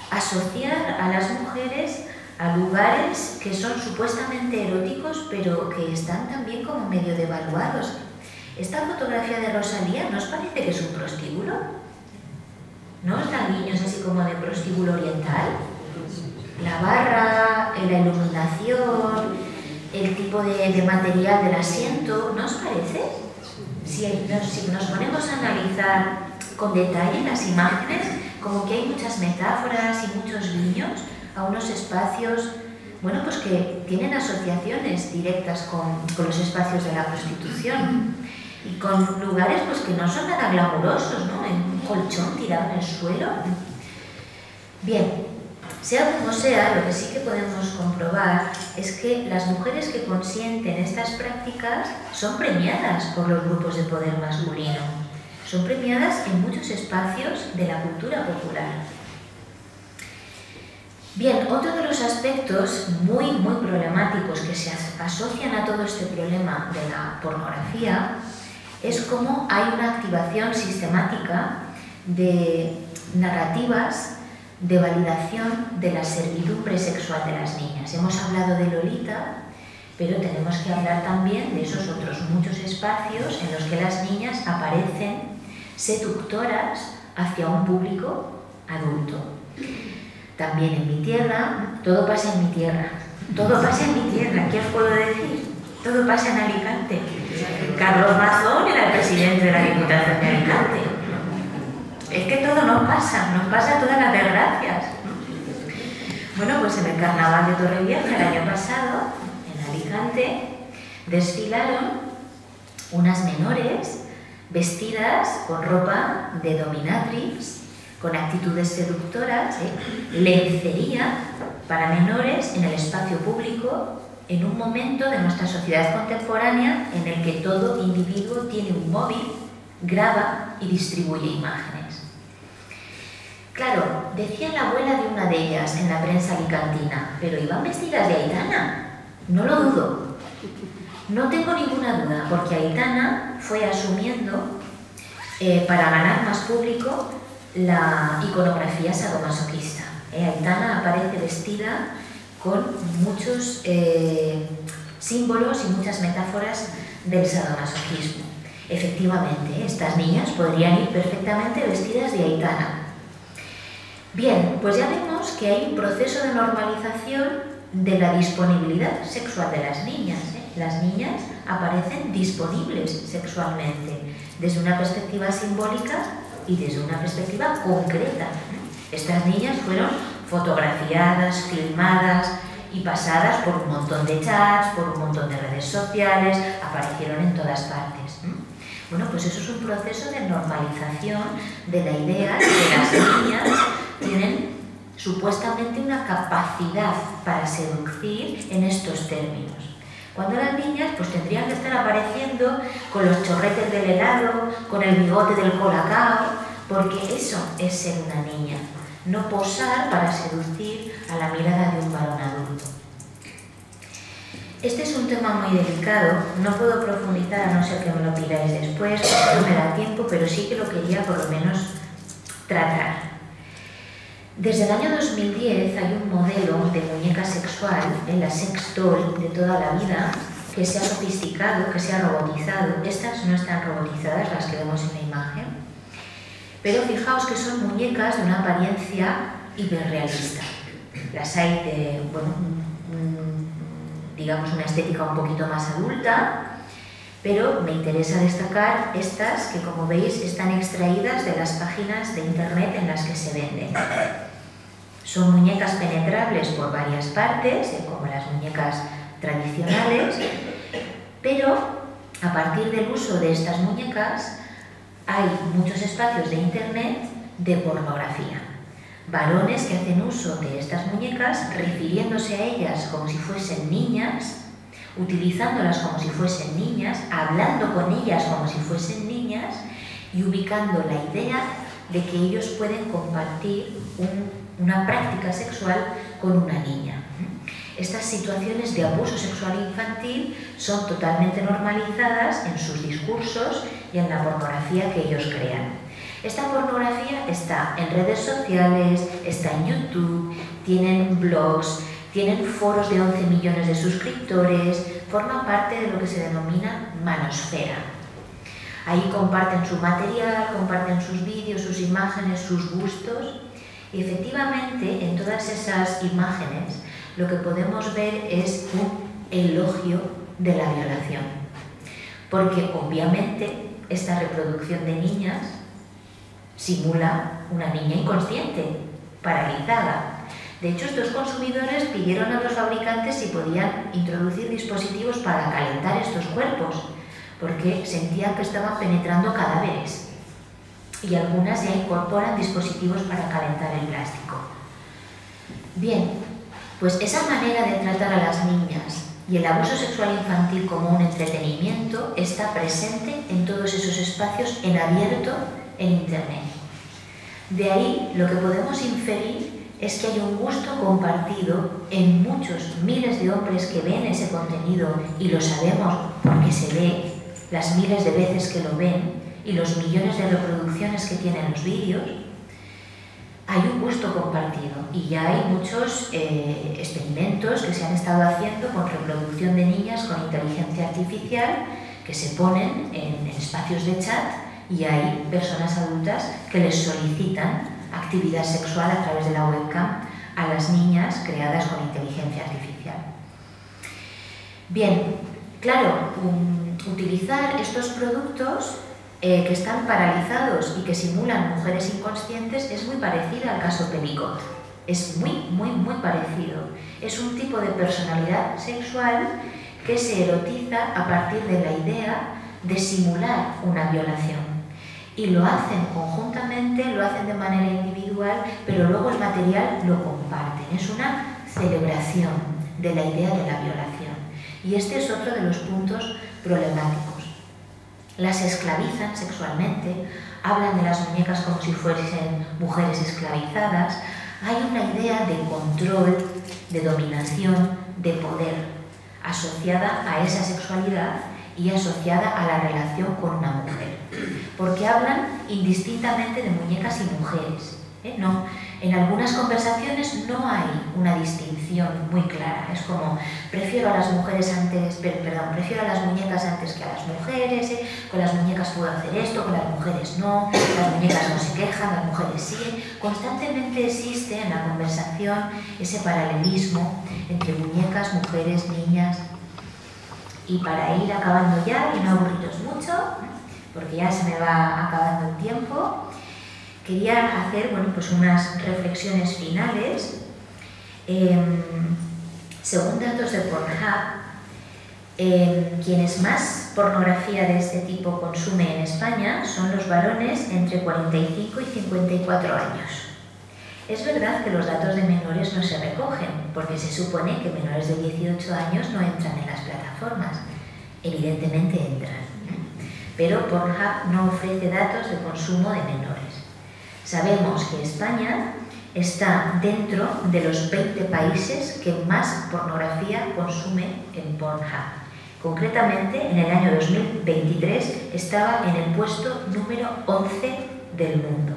asociar a las mujeres a lugares que son supuestamente eróticos, pero que están también como medio devaluados. Esta fotografía de Rosalía, ¿no os parece que es un prostíbulo? ¿No os dan guiños así como de prostíbulo oriental? La barra, la iluminación, el tipo de material del asiento, ¿no os parece? Si nos ponemos a analizar con detalle las imágenes, como que hay muchas metáforas y muchos guiños a unos espacios, bueno, pues que tienen asociaciones directas con los espacios de la prostitución y con lugares pues que no son nada glamurosos, ¿no? En un colchón tirado en el suelo. Bien. Sea como sea, lo que sí que podemos comprobar es que las mujeres que consienten estas prácticas son premiadas por los grupos de poder masculino. Son premiadas en muchos espacios de la cultura popular. Bien, otro de los aspectos muy problemáticos que se asocian a todo este problema de la pornografía es cómo hay una activación sistemática de narrativas de validación de la servidumbre sexual de las niñas. Hemos hablado de Lolita, pero tenemos que hablar también de esos otros muchos espacios en los que las niñas aparecen seductoras hacia un público adulto. También en mi tierra, todo pasa en mi tierra. Todo pasa en mi tierra, ¿qué os puedo decir? Todo pasa en Alicante. Carlos Mazón era el presidente de la Diputación de Alicante. Es que todo nos pasa todas las desgracias. Bueno, pues en el carnaval de Torrevieja el año pasado, en Alicante, desfilaron unas menores vestidas con ropa de dominatrix, con actitudes seductoras, lencería para menores en el espacio público, en un momento de nuestra sociedad contemporánea en el que todo individuo tiene un móvil, graba y distribuye imágenes. Claro, decía la abuela de una de ellas en la prensa alicantina, pero iban vestidas de Aitana. No lo dudo. No tengo ninguna duda, porque Aitana fue asumiendo, para ganar más público, la iconografía sadomasoquista. Aitana aparece vestida con muchos símbolos y muchas metáforas del sadomasoquismo. Efectivamente, estas niñas podrían ir perfectamente vestidas de Aitana. Bien, pues ya vemos que hay un proceso de normalización de la disponibilidad sexual de las niñas. Las niñas aparecen disponibles sexualmente, desde una perspectiva simbólica y desde una perspectiva concreta. Estas niñas fueron fotografiadas, filmadas y pasadas por un montón de chats, por un montón de redes sociales, aparecieron en todas partes. Bueno, pues eso es un proceso de normalización de la idea de que las niñas tienen supuestamente una capacidad para seducir en estos términos. Cuando las niñas pues tendrían que estar apareciendo con los chorretes del helado, con el bigote del colacao, porque eso es ser una niña, no posar para seducir a la mirada de un varón adulto. Este es un tema muy delicado, no puedo profundizar a no ser que me lo pidáis después, porque no me da tiempo, pero sí que lo quería por lo menos tratar. Desde el año 2010 hay un modelo de muñeca sexual, la sex doll de toda la vida, que se ha sofisticado, que se ha robotizado. Estas no están robotizadas, las que vemos en la imagen, pero fijaos que son muñecas de una apariencia hiperrealista. Las hay de, bueno, digamos una estética un poquito más adulta, pero me interesa destacar estas que, como veis, están extraídas de las páginas de internet en las que se venden. Son muñecas penetrables por varias partes, como las muñecas tradicionales, Pero a partir del uso de estas muñecas hay muchos espacios de internet de pornografía. Varones que hacen uso de estas muñecas refiriéndose a ellas como si fuesen niñas, utilizándolas como si fuesen niñas, hablando con ellas como si fuesen niñas y ubicando la idea de que ellos pueden compartir una práctica sexual con una niña. Estas situaciones de abuso sexual infantil son totalmente normalizadas en sus discursos y en la pornografía que ellos crean. Esta pornografía está en redes sociales, está en YouTube, tienen blogs, tienen foros de 11 millones de suscriptores, forma parte de lo que se denomina manosfera. Ahí comparten su material, comparten sus vídeos, sus imágenes, sus gustos y efectivamente en todas esas imágenes lo que podemos ver es un elogio de la violación. Porque obviamente esta reproducción de niñas simula una niña inconsciente, paralizada. De hecho, estos consumidores pidieron a los fabricantes si podían introducir dispositivos para calentar estos cuerpos, porque sentían que estaban penetrando cadáveres. Y algunas ya incorporan dispositivos para calentar el plástico. Bien, pues esa manera de tratar a las niñas y el abuso sexual infantil como un entretenimiento está presente en todos esos espacios en abierto en Internet. De ahí lo que podemos inferir es que hay un gusto compartido en muchos miles de hombres que ven ese contenido y lo sabemos porque se ve las miles de veces que lo ven y los millones de reproducciones que tienen los vídeos. Hay un gusto compartido y ya hay muchos experimentos que se han estado haciendo con reproducción de niñas con inteligencia artificial que se ponen en espacios de chat y hay personas adultas que les solicitan actividad sexual a través de la webcam a las niñas creadas con inteligencia artificial. Bien, claro, utilizar estos productos que están paralizados y que simulan mujeres inconscientes es muy parecida al caso Pelicot. Es muy parecido. Es un tipo de personalidad sexual que se erotiza a partir de la idea de simular una violación. Y lo hacen conjuntamente, lo hacen de manera individual, pero luego el material lo comparten. Es una celebración de la idea de la violación. Y este es otro de los puntos problemáticos. Las esclavizan sexualmente, hablan de las muñecas como si fuesen mujeres esclavizadas. Hay una idea de control, de dominación, de poder, asociada a esa sexualidad y asociada a la relación con una mujer. Porque hablan indistintamente de muñecas y mujeres. No, en algunas conversaciones no hay una distinción muy clara. Es como, prefiero a las mujeres antes, prefiero a las muñecas antes que a las mujeres, con las muñecas puedo hacer esto, con las mujeres no, las muñecas no se quejan, las mujeres sí. Constantemente existe en la conversación ese paralelismo entre muñecas, mujeres, niñas. Y para ir acabando ya, y no aburriros mucho, porque ya se me va acabando el tiempo, quería hacer pues unas reflexiones finales. Según datos de Pornhub, quienes más pornografía de este tipo consumen en España son los varones entre 45 y 54 años. Es verdad que los datos de menores no se recogen, porque se supone que menores de 18 años no entran en las plataformas. Evidentemente entran, pero Pornhub no ofrece datos de consumo de menores. Sabemos que España está dentro de los 20 países que más pornografía consume en Pornhub. Concretamente, en el año 2023 estaba en el puesto número 11 del mundo.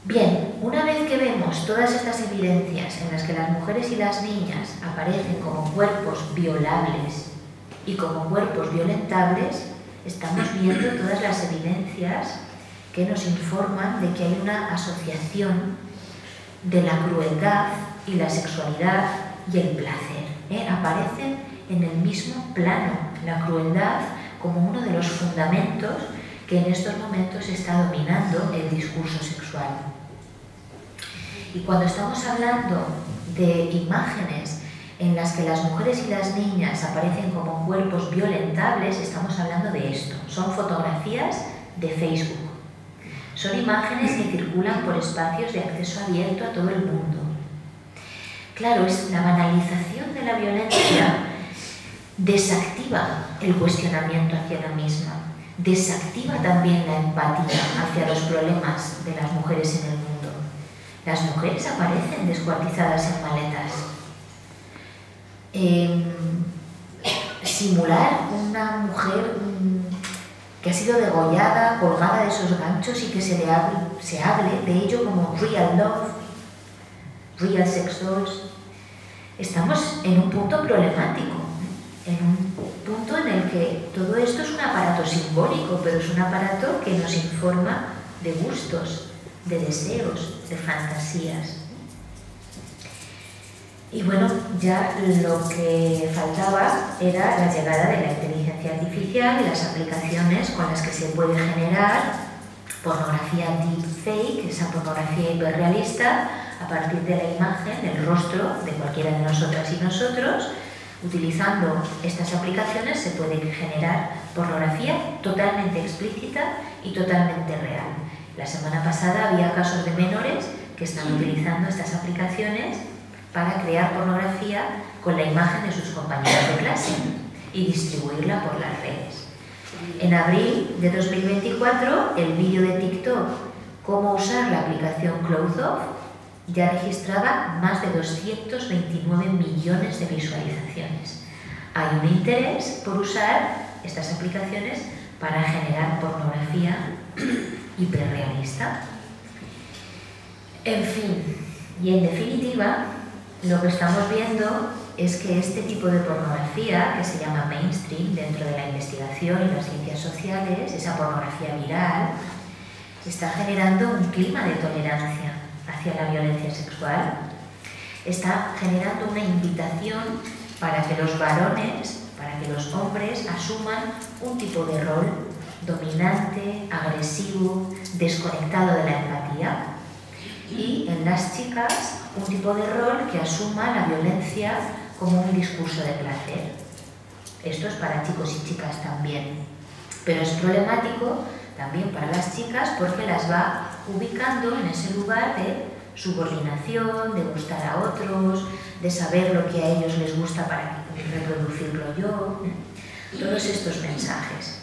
Bien, una vez que vemos todas estas evidencias en las que las mujeres y las niñas aparecen como cuerpos violables y como cuerpos violentables, estamos viendo todas las evidencias que nos informan de que hay una asociación de la crueldad y la sexualidad y el placer. Aparecen en el mismo plano, la crueldad como uno de los fundamentos que en estos momentos está dominando el discurso sexual. Y cuando estamos hablando de imágenes en las que las mujeres y las niñas aparecen como cuerpos violentables, estamos hablando de esto. Son fotografías de Facebook. Son imágenes que circulan por espacios de acceso abierto a todo el mundo. Claro, es la banalización de la violencia desactiva el cuestionamiento hacia la misma, desactiva también la empatía hacia los problemas de las mujeres en el mundo. Las mujeres aparecen descuartizadas en maletas. Simular una mujer que ha sido degollada, colgada de esos ganchos y que se hable de ello como real love, real sex dolls. Estamos en un punto problemático, en un punto en el que todo esto es un aparato simbólico, pero es un aparato que nos informa de gustos, de deseos, de fantasías. Y bueno, ya lo que faltaba era la llegada de la inteligencia artificial y las aplicaciones con las que se puede generar pornografía deepfake, esa pornografía hiperrealista, a partir de la imagen, el rostro de cualquiera de nosotras y nosotros. Utilizando estas aplicaciones se puede generar pornografía totalmente explícita y totalmente real. La semana pasada había casos de menores que están utilizando estas aplicaciones para crear pornografía con la imagen de sus compañeros de clase y distribuirla por las redes. En abril de 2024, el vídeo de TikTok "Cómo usar la aplicación Close Off" ya registraba más de 229 millones de visualizaciones. Hay un interés por usar estas aplicaciones para generar pornografía hiperrealista. En fin, y en definitiva, lo que estamos viendo es que este tipo de pornografía, que se llama mainstream dentro de la investigación y las ciencias sociales, esa pornografía viral, está generando un clima de tolerancia hacia la violencia sexual. Está generando una invitación para que los varones, para que los hombres asuman un tipo de rol dominante, agresivo, desconectado de la empatía, y en las chicas un tipo de rol que asuma la violencia como un discurso de placer. Esto es para chicos y chicas también, pero es problemático también para las chicas porque las va ubicando en ese lugar de subordinación, de gustar a otros, de saber lo que a ellos les gusta para reproducirlo yo, todos estos mensajes.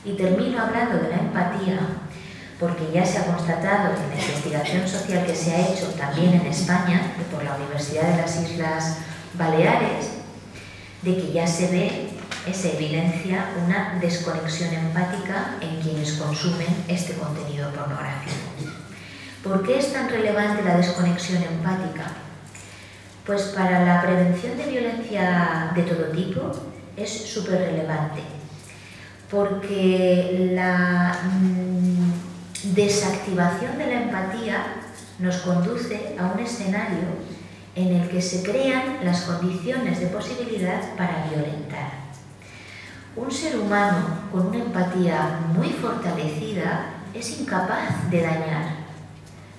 Y termino hablando de la empatía porque ya se ha constatado en la investigación social que se ha hecho también en España, por la Universidad de las Islas Baleares, de que ya se ve, se evidencia una desconexión empática en quienes consumen este contenido pornográfico. ¿Por qué es tan relevante la desconexión empática? Pues para la prevención de violencia de todo tipo es súper relevante, porque la desactivación de la empatía nos conduce a un escenario en el que se crean las condiciones de posibilidad para violentar. Un ser humano con una empatía muy fortalecida es incapaz de dañar.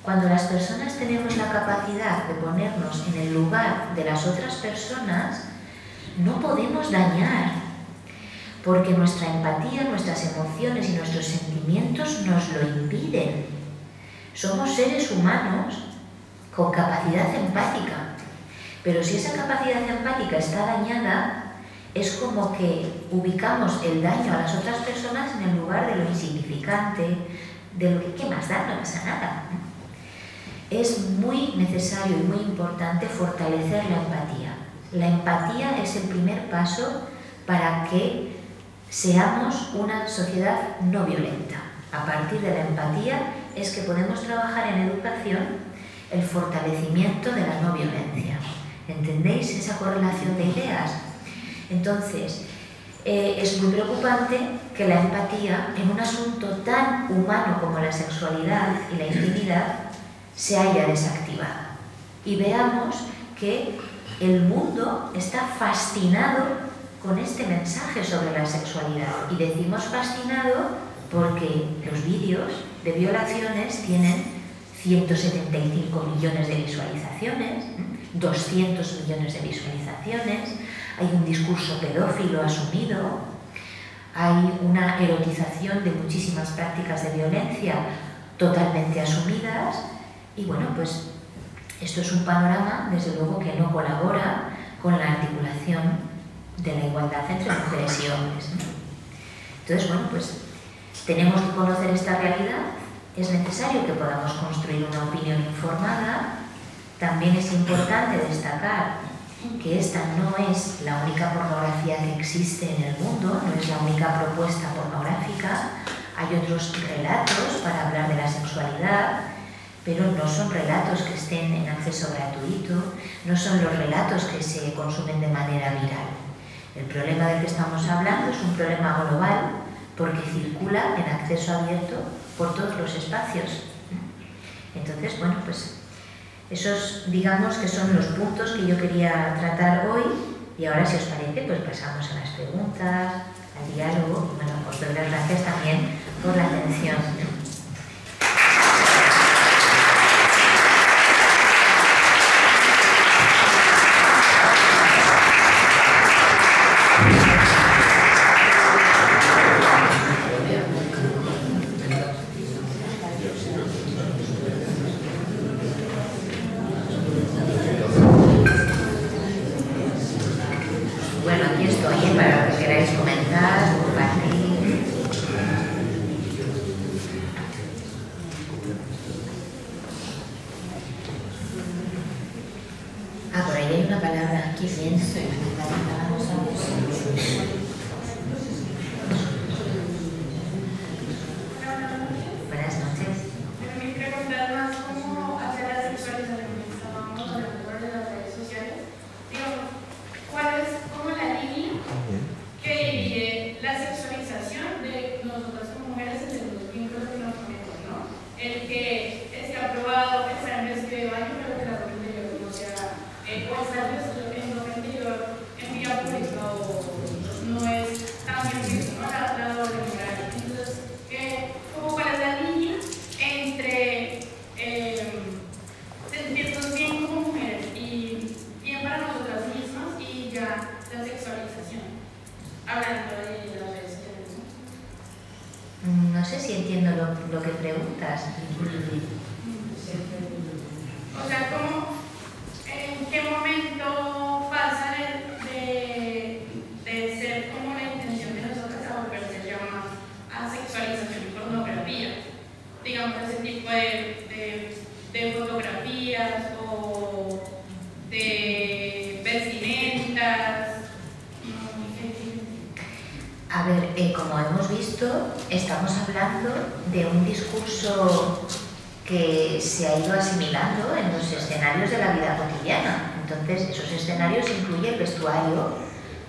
Cuando las personas tenemos la capacidad de ponernos en el lugar de las otras personas, no podemos dañar, porque nuestra empatía, nuestras emociones y nuestros sentimientos nos lo impiden. Somos seres humanos con capacidad empática, pero si esa capacidad empática está dañada, es como que ubicamos el daño a las otras personas en el lugar de lo insignificante, de lo que ¿qué más da? No pasa nada. Es muy necesario y muy importante fortalecer la empatía. La empatía es el primer paso para que seamos una sociedad no violenta. A partir de la empatía es que podemos trabajar en educación el fortalecimiento de la no violencia. ¿Entendéis esa correlación de ideas? Entonces, es muy preocupante que la empatía en un asunto tan humano como la sexualidad y la intimidad se haya desactivado. Y veamos que el mundo está fascinado con este mensaje sobre la sexualidad. Y decimos fascinado porque los vídeos de violaciones tienen 175 millones de visualizaciones, 200 millones de visualizaciones, hay un discurso pedófilo asumido, hay una erotización de muchísimas prácticas de violencia totalmente asumidas y bueno, pues esto es un panorama, desde luego, que no colabora con la articulación de la igualdad entre mujeres y hombres, ¿no? Entonces, bueno, pues tenemos que conocer esta realidad, es necesario que podamos construir una opinión informada. También es importante destacar que esta no es la única pornografía que existe en el mundo, no es la única propuesta pornográfica. Hay otros relatos para hablar de la sexualidad, pero no son relatos que estén en acceso gratuito, no son los relatos que se consumen de manera viral. El problema del que estamos hablando es un problema global porque circula en acceso abierto por todos los espacios. Entonces, bueno, pues esos, digamos, que son los puntos que yo quería tratar hoy y ahora, si os parece, pues pasamos a las preguntas, al diálogo y bueno, os doy las gracias también por la atención. Bueno, aquí estoy para lo que queráis comentar, compartir. Ah, por ahí hay una palabra, aquí bien. Buenas noches. Mi pregunta es más cómo hacer la sexualización. Estábamos hablando de las redes sociales. Digamos, ¿cuál es como la línea que divide la sexualización de nosotras como mujeres en los vínculos que nos ponemos, ¿no? El que esté aprobado, estar en vez de baño, pero que la ropa interior no sea, o estar en ropa interior en vía pública, o no es tan bien visto, ¿no? La doble moral. Entonces, ¿cuál es la línea entre sentirnos bien como mujeres y bien para nosotras mismas y ya la sexualización? Hablando de las redes sociales, ¿no? No sé si entiendo lo que preguntas. O sea, ¿en qué momento pasa de ser como la intención de nosotras a volverse ya más a sexualización y pornografía? Digamos, ese tipo de fotografías o de vestimentas. A ver, como hemos visto, estamos hablando de un discurso que se ha ido asimilando en los escenarios de la vida cotidiana. Entonces, esos escenarios incluyen el vestuario,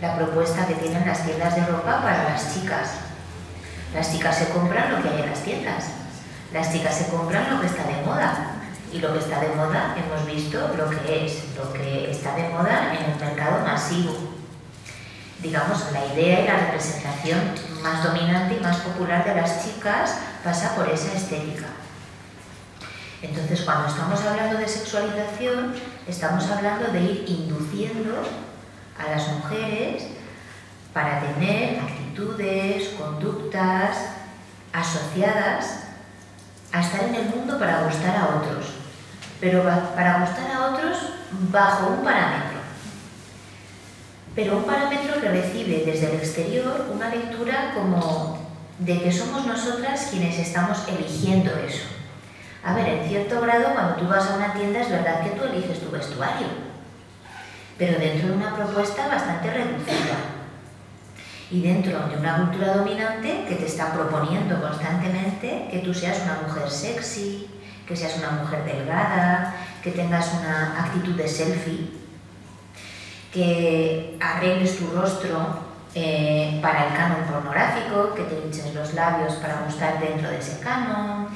la propuesta que tienen las tiendas de ropa para las chicas. Las chicas se compran lo que hay en las tiendas. Las chicas se compran lo que está de moda. Y lo que está de moda, hemos visto lo que está de moda en el mercado masivo. Digamos, la idea y la representación más dominante y más popular de las chicas pasa por esa estética. Entonces, cuando estamos hablando de sexualización, estamos hablando de ir induciendo a las mujeres para tener actitudes, conductas asociadas a estar en el mundo para gustar a otros, pero para gustar a otros bajo un parámetro. Pero un parámetro que recibe desde el exterior una lectura como de que somos nosotras quienes estamos eligiendo eso. A ver, en cierto grado, cuando tú vas a una tienda es verdad que tú eliges tu vestuario, pero dentro de una propuesta bastante reducida y dentro de una cultura dominante que te está proponiendo constantemente que tú seas una mujer sexy, que seas una mujer delgada, que tengas una actitud de selfie, que arregles tu rostro para el canon pornográfico, que te hinches los labios para gustar dentro de ese canon,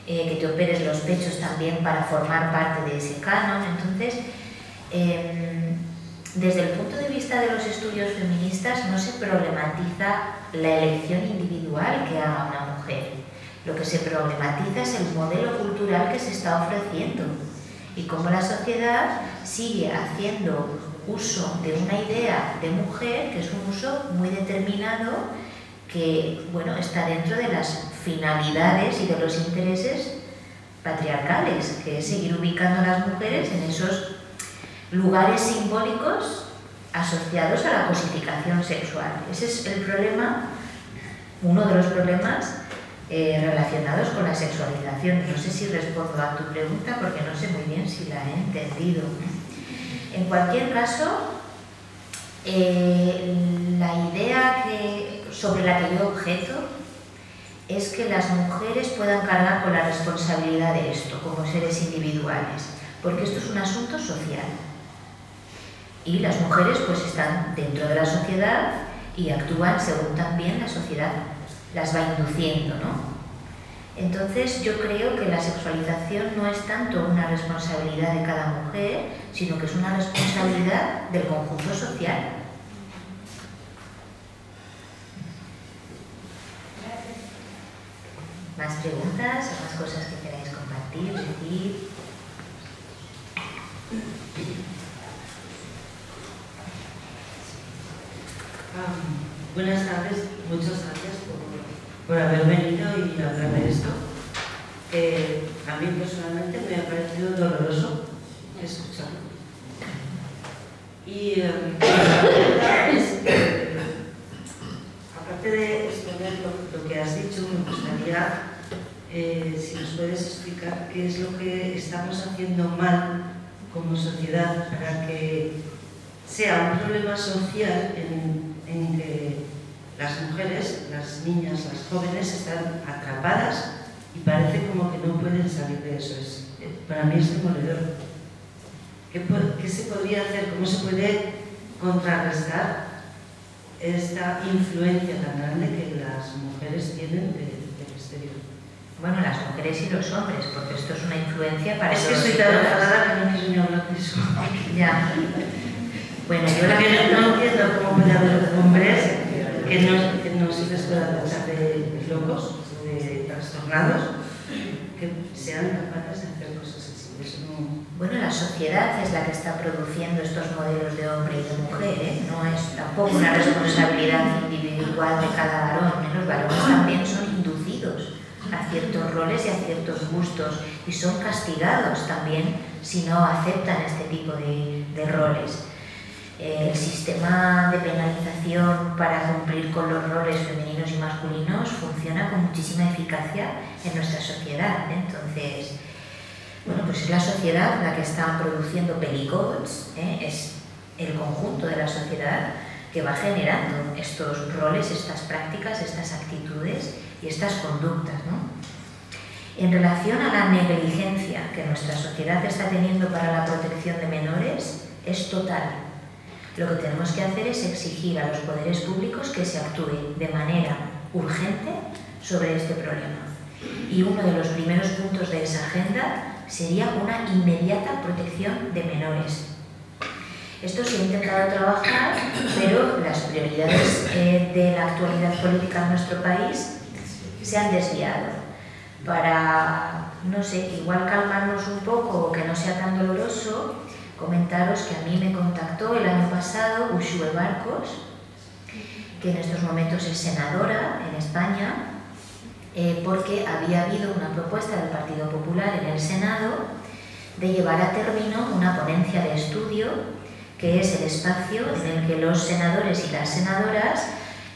que te operes los pechos también para formar parte de ese canon. Entonces, desde el punto de vista de los estudios feministas no se problematiza la elección individual que haga una mujer. Lo que se problematiza es el modelo cultural que se está ofreciendo y cómo la sociedad sigue haciendo uso de una idea de mujer que es un uso muy determinado que, bueno, está dentro de las finalidades y de los intereses patriarcales, que es seguir ubicando a las mujeres en esos lugares simbólicos asociados a la cosificación sexual. Ese es el problema, uno de los problemas relacionados con la sexualización. No sé si respondo a tu pregunta porque no sé muy bien si la he entendido. En cualquier caso, la idea sobre la que yo objeto es que las mujeres puedan cargar con la responsabilidad de esto como seres individuales, porque esto es un asunto social. Y las mujeres pues están dentro de la sociedad y actúan según también la sociedad las va induciendo, ¿no? Entonces yo creo que la sexualización no es tanto una responsabilidad de cada mujer, sino que es una responsabilidad del conjunto social. ¿Más preguntas o más cosas que queráis compartir, decir? Buenas tardes, muchas gracias por haber venido y hablar de esto. A mí personalmente me ha parecido doloroso escucharlo. Y aparte de exponer lo que has dicho, me gustaría si nos puedes explicar qué es lo que estamos haciendo mal como sociedad para que sea un problema social en que las mujeres, las niñas, las jóvenes están atrapadas y parece como que no pueden salir de eso. Para mí es demoledor. ¿Qué se podría hacer? ¿Cómo se puede contrarrestar esta influencia tan grande que las mujeres tienen del exterior? Bueno, las mujeres y los hombres, porque esto es una influencia para Es que todos estoy y tan todas. enfadada que no quiero ni hablar de eso. Ya. Bueno, yo no entiendo cómo puede haber hombres que no se les pueda tachar de locos, de trastornados, que sean capaces de hacer cosas así. Eso no... Bueno, la sociedad es la que está produciendo estos modelos de hombre y de mujer, ¿eh? No es tampoco una responsabilidad individual de cada varón. Los varones también son inducidos a ciertos roles y a ciertos gustos y son castigados también si no aceptan este tipo de roles. El sistema de penalización para cumplir con los roles femeninos y masculinos funciona con muchísima eficacia en nuestra sociedad. Entonces, bueno, pues es la sociedad la que está produciendo pelicots, es el conjunto de la sociedad que va generando estos roles, estas prácticas, estas actitudes y estas conductas, ¿no? En relación a la negligencia que nuestra sociedad está teniendo para la protección de menores, es total. Lo que tenemos que hacer es exigir a los poderes públicos que se actúe de manera urgente sobre este problema. Y uno de los primeros puntos de esa agenda sería una inmediata protección de menores. Esto se ha intentado trabajar, pero las prioridades de la actualidad política en nuestro país se han desviado. Para, no sé, igual calmarnos un poco o que no sea tan doloroso, comentaros que a mí me contactó el año pasado Uxue Barcos, que en estos momentos es senadora en España, porque había habido una propuesta del Partido Popular en el Senado de llevar a término una ponencia de estudio, que es el espacio en el que los senadores y las senadoras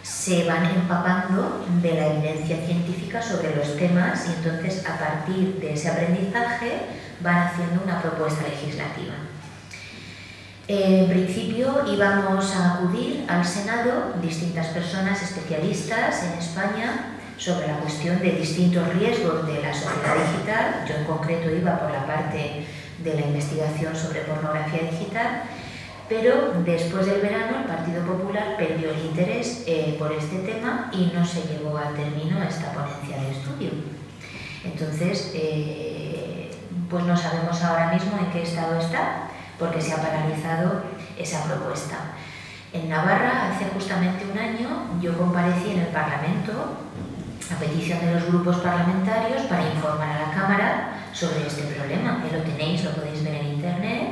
se van empapando de la evidencia científica sobre los temas y entonces a partir de ese aprendizaje van haciendo una propuesta legislativa. En principio íbamos a acudir al Senado distintas personas especialistas en España sobre la cuestión de distintos riesgos de la sociedad digital. Yo en concreto iba por la parte de la investigación sobre pornografía digital, pero después del verano el Partido Popular perdió el interés por este tema y no se llevó a término esta ponencia de estudio. Entonces, pues no sabemos ahora mismo en qué estado está, porque se ha paralizado esa propuesta. En Navarra, hace justamente un año, yo comparecí en el Parlamento a petición de los grupos parlamentarios para informar a la Cámara sobre este problema, que lo tenéis, lo podéis ver en Internet,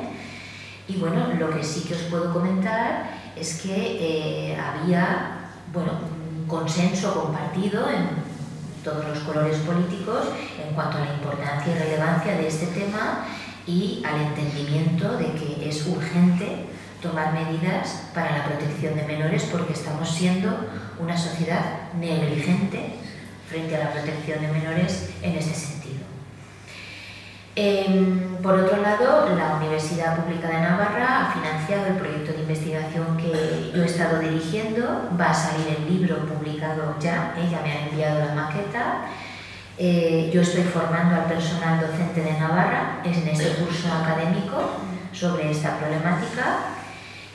Y bueno, lo que sí que os puedo comentar es que había un consenso compartido en todos los colores políticos en cuanto a la importancia y relevancia de este tema y al entendimiento de que es urgente tomar medidas para la protección de menores porque estamos siendo una sociedad negligente frente a la protección de menores en este sentido. Por otro lado, la Universidad Pública de Navarra ha financiado el proyecto de investigación que yo he estado dirigiendo. Va a salir el libro publicado ya, ya me han enviado la maqueta. Yo estoy formando al personal docente de Navarra en este curso académico sobre esta problemática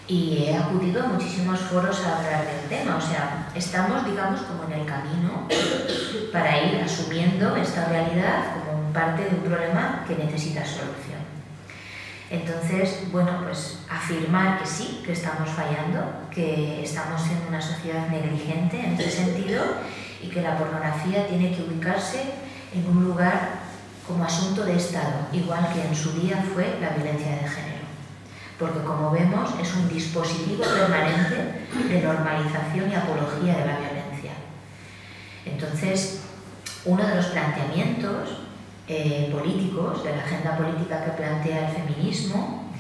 y he acudido a muchísimos foros a hablar del tema. O sea, estamos, digamos, como en el camino para ir asumiendo esta realidad como parte de un problema que necesita solución. Entonces, pues afirmar que sí, que estamos fallando, que estamos siendo una sociedad negligente en este sentido y que la pornografía tiene que ubicarse en un lugar como asunto de Estado, igual que en su día fue la violencia de género. Porque, como vemos, es un dispositivo permanente de normalización y apología de la violencia. Entonces, uno de los planteamientos políticos, de la agenda política que plantea el feminismo,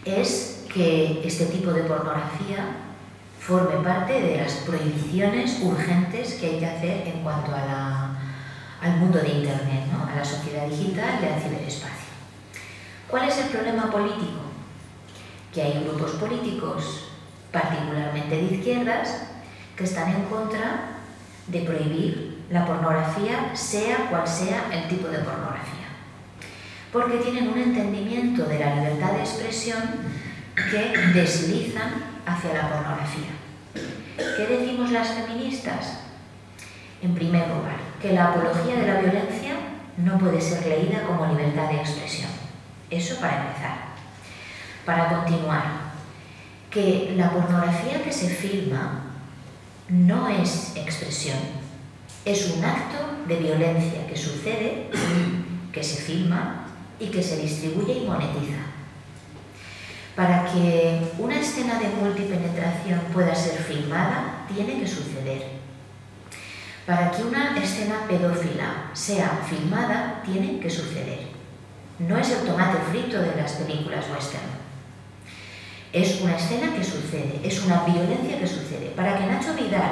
es que este tipo de pornografía forme parte de las prohibiciones urgentes que hay que hacer en cuanto al mundo de Internet, ¿no? A la sociedad digital y al ciberespacio. ¿Cuál es el problema político? Que hay grupos políticos, particularmente de izquierdas, que están en contra de prohibir la pornografía, sea cual sea el tipo de pornografía, porque tienen un entendimiento de la libertad de expresión que deslizan hacia la pornografía. ¿Qué decimos las feministas? En primer lugar, que la apología de la violencia no puede ser leída como libertad de expresión. Eso para empezar. Para continuar, que la pornografía que se filma no es expresión, es un acto de violencia que sucede, que se filma y que se distribuye y monetiza. Para que una escena de multipenetración pueda ser filmada, tiene que suceder. Para que una escena pedófila sea filmada, tiene que suceder. No es el tomate frito de las películas western. Es una escena que sucede, es una violencia que sucede. Para que Nacho Vidal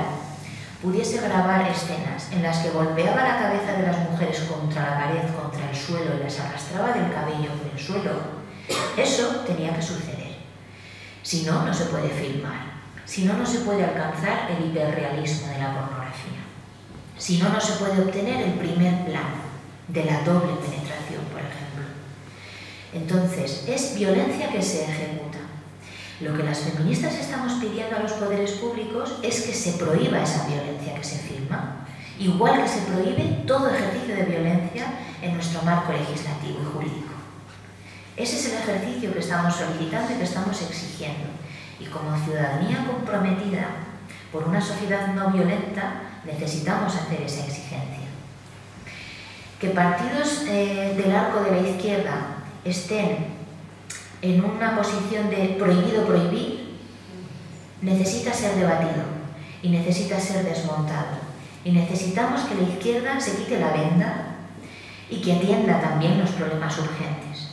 pudiese grabar escenas en las que golpeaba la cabeza de las mujeres contra la pared, contra el suelo y las arrastraba del cabello por el suelo, eso tenía que suceder. Si no, no se puede filmar. Si no, no se puede alcanzar el hiperrealismo de la pornografía. Si no, no se puede obtener el primer plano de la doble penetración, por ejemplo. Entonces, es violencia que se ejecuta. Lo que las feministas estamos pidiendo a los poderes públicos es que se prohíba esa violencia que se filma, igual que se prohíbe todo ejercicio de violencia en nuestro marco legislativo y jurídico. Ese es el ejercicio que estamos solicitando y que estamos exigiendo. Y como ciudadanía comprometida por una sociedad no violenta, necesitamos hacer esa exigencia. Que partidos del arco de la izquierda estén en una posición de prohibido prohibir, necesita ser debatido y necesita ser desmontado. Y necesitamos que la izquierda se quite la venda y que atienda también los problemas urgentes.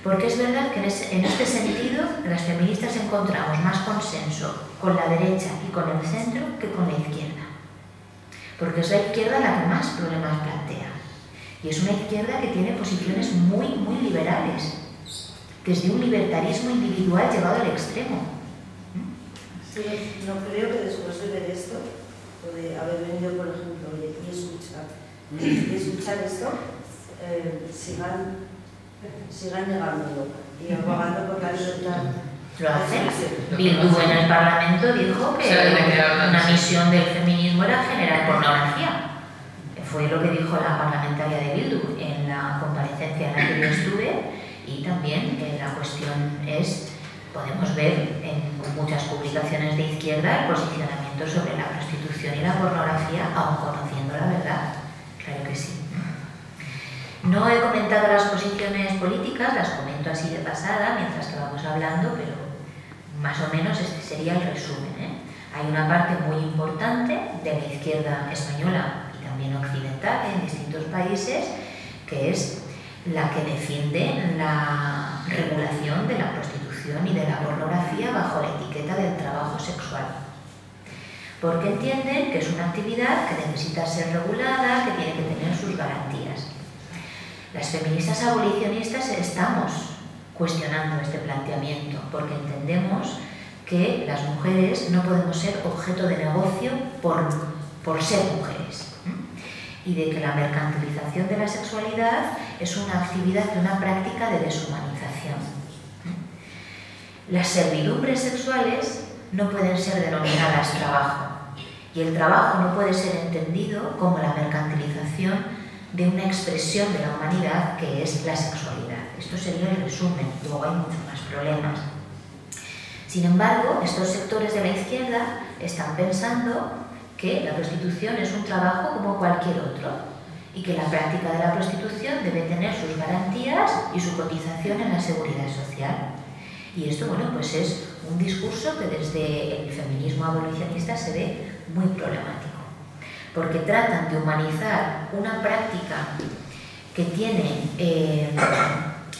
Porque es verdad que en este sentido las feministas encontramos más consenso con la derecha y con el centro que con la izquierda. Porque es la izquierda la que más problemas plantea. Y es una izquierda que tiene posiciones muy, muy liberales, desde un libertarismo individual llevado al extremo. Sí, no creo que después de ver esto, o de haber venido, por ejemplo, y escuchar esto, sigan negándolo y abogando por la libertad. Lo hacen. Bildu en el Parlamento dijo que una misión del feminismo era generar pornografía. Fue lo que dijo la parlamentaria de Bildu en la comparecencia en la que yo estuve. Y también la cuestión es, podemos ver en muchas publicaciones de izquierda el posicionamiento sobre la prostitución y la pornografía, aun conociendo la verdad. Claro que sí. No he comentado las posiciones políticas, las comento así de pasada mientras que vamos hablando, pero más o menos este sería el resumen, ¿eh? Hay una parte muy importante de la izquierda española y también occidental en distintos países que es la que defiende la regulación de la prostitución y de la pornografía bajo la etiqueta del trabajo sexual. Porque entienden que es una actividad que necesita ser regulada, que tiene que tener sus garantías. Las feministas abolicionistas estamos cuestionando este planteamiento porque entendemos que las mujeres no podemos ser objeto de negocio por ser mujeres, y de que la mercantilización de la sexualidad es una actividad y una práctica de deshumanización. Las servidumbres sexuales no pueden ser denominadas trabajo, y el trabajo no puede ser entendido como la mercantilización de una expresión de la humanidad que es la sexualidad. Esto sería el resumen, luego hay muchos más problemas. Sin embargo, estos sectores de la izquierda están pensando que la prostitución es un trabajo como cualquier otro y que la práctica de la prostitución debe tener sus garantías y su cotización en la seguridad social. Y esto, bueno, pues es un discurso que desde el feminismo abolicionista se ve muy problemático, porque tratan de humanizar una práctica que tiene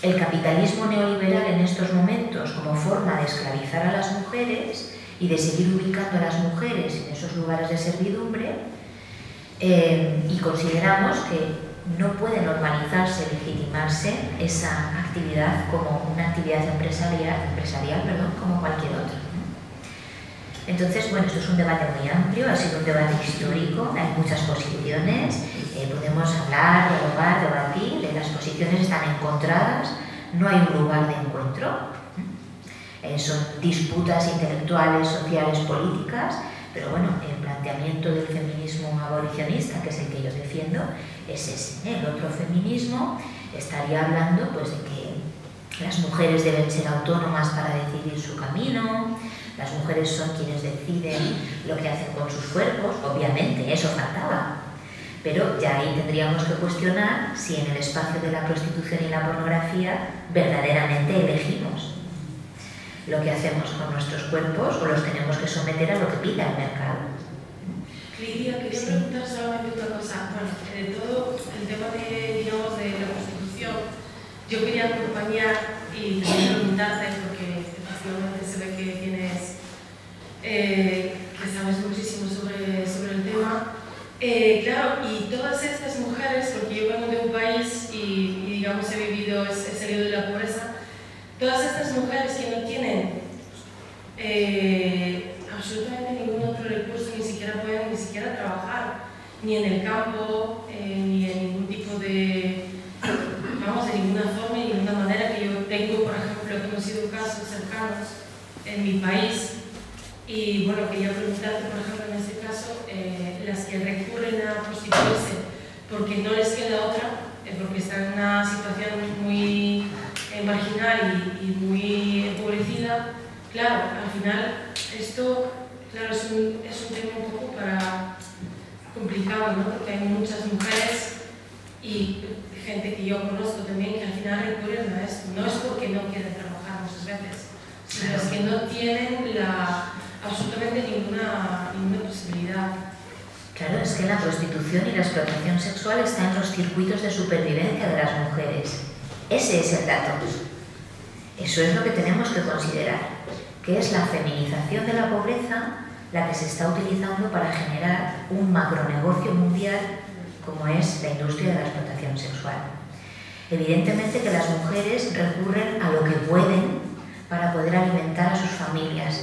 el capitalismo neoliberal en estos momentos como forma de esclavizar a las mujeres y de seguir ubicando a las mujeres en esos lugares de servidumbre, y consideramos que no puede normalizarse, legitimarse esa actividad como una actividad empresarial, como cualquier otra. Entonces, bueno, esto es un debate muy amplio, ha sido un debate histórico, hay muchas posiciones, podemos hablar, dialogar, debatir, las posiciones están encontradas, no hay un lugar de encuentro, son disputas intelectuales, sociales, políticas, pero bueno, el planteamiento del feminismo abolicionista, que es el que yo defiendo, es ese. El otro feminismo estaría hablando pues, de que las mujeres deben ser autónomas para decidir su camino, las mujeres son quienes deciden lo que hacen con sus cuerpos, obviamente, eso faltaba. Pero ya ahí tendríamos que cuestionar si en el espacio de la prostitución y la pornografía verdaderamente elegimos lo que hacemos con nuestros cuerpos o los tenemos que someter a lo que pida el mercado. Lidia, quería preguntar solamente una cosa. Bueno, de todo el tema de la prostitución, yo quería acompañar y también preguntarte, porque efectivamente se ve que tienes, que sabes muchísimo sobre el tema. Claro, y todas estas mujeres, porque yo vengo de un país y digamos he salido de la pobreza, todas estas mujeres que no tienen absolutamente ningún otro recurso, ni siquiera pueden trabajar, ni en el campo, ni en ningún tipo de, de ninguna forma y de ninguna manera que yo tengo, por ejemplo, que hemos sido casos cercanos en mi país. Y bueno, quería preguntarte, por ejemplo, en este caso, las que recurren a prostituirse porque no les queda otra, porque están en una situación muy marginal y muy empobrecida. Claro, al final esto es un tema un poco complicado, ¿no? Porque hay muchas mujeres y gente que yo conozco también que al final recurren a esto. No es porque no quieren trabajar muchas veces, sino es que no tienen absolutamente ninguna posibilidad. Claro, es que la prostitución y la explotación sexual está en los circuitos de supervivencia de las mujeres. Ese es el dato. Eso es lo que tenemos que considerar, que es la feminización de la pobreza la que se está utilizando para generar un macronegocio mundial como es la industria de la explotación sexual. Evidentemente que las mujeres recurren a lo que pueden para poder alimentar a sus familias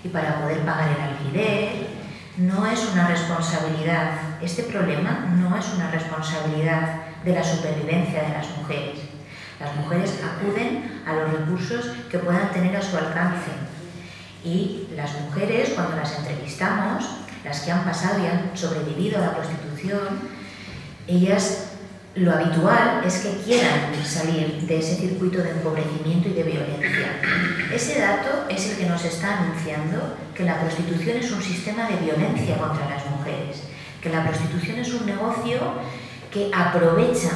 y para poder pagar el alquiler. No es una responsabilidad, este problema no es una responsabilidad de la supervivencia de las mujeres. Las mujeres acuden a los recursos que puedan tener a su alcance. Y las mujeres, cuando las entrevistamos, las que han pasado y han sobrevivido a la prostitución, ellas, lo habitual es que quieran salir de ese circuito de empobrecimiento y de violencia. Ese dato es el que nos está anunciando que la prostitución es un sistema de violencia contra las mujeres, que la prostitución es un negocio que aprovecha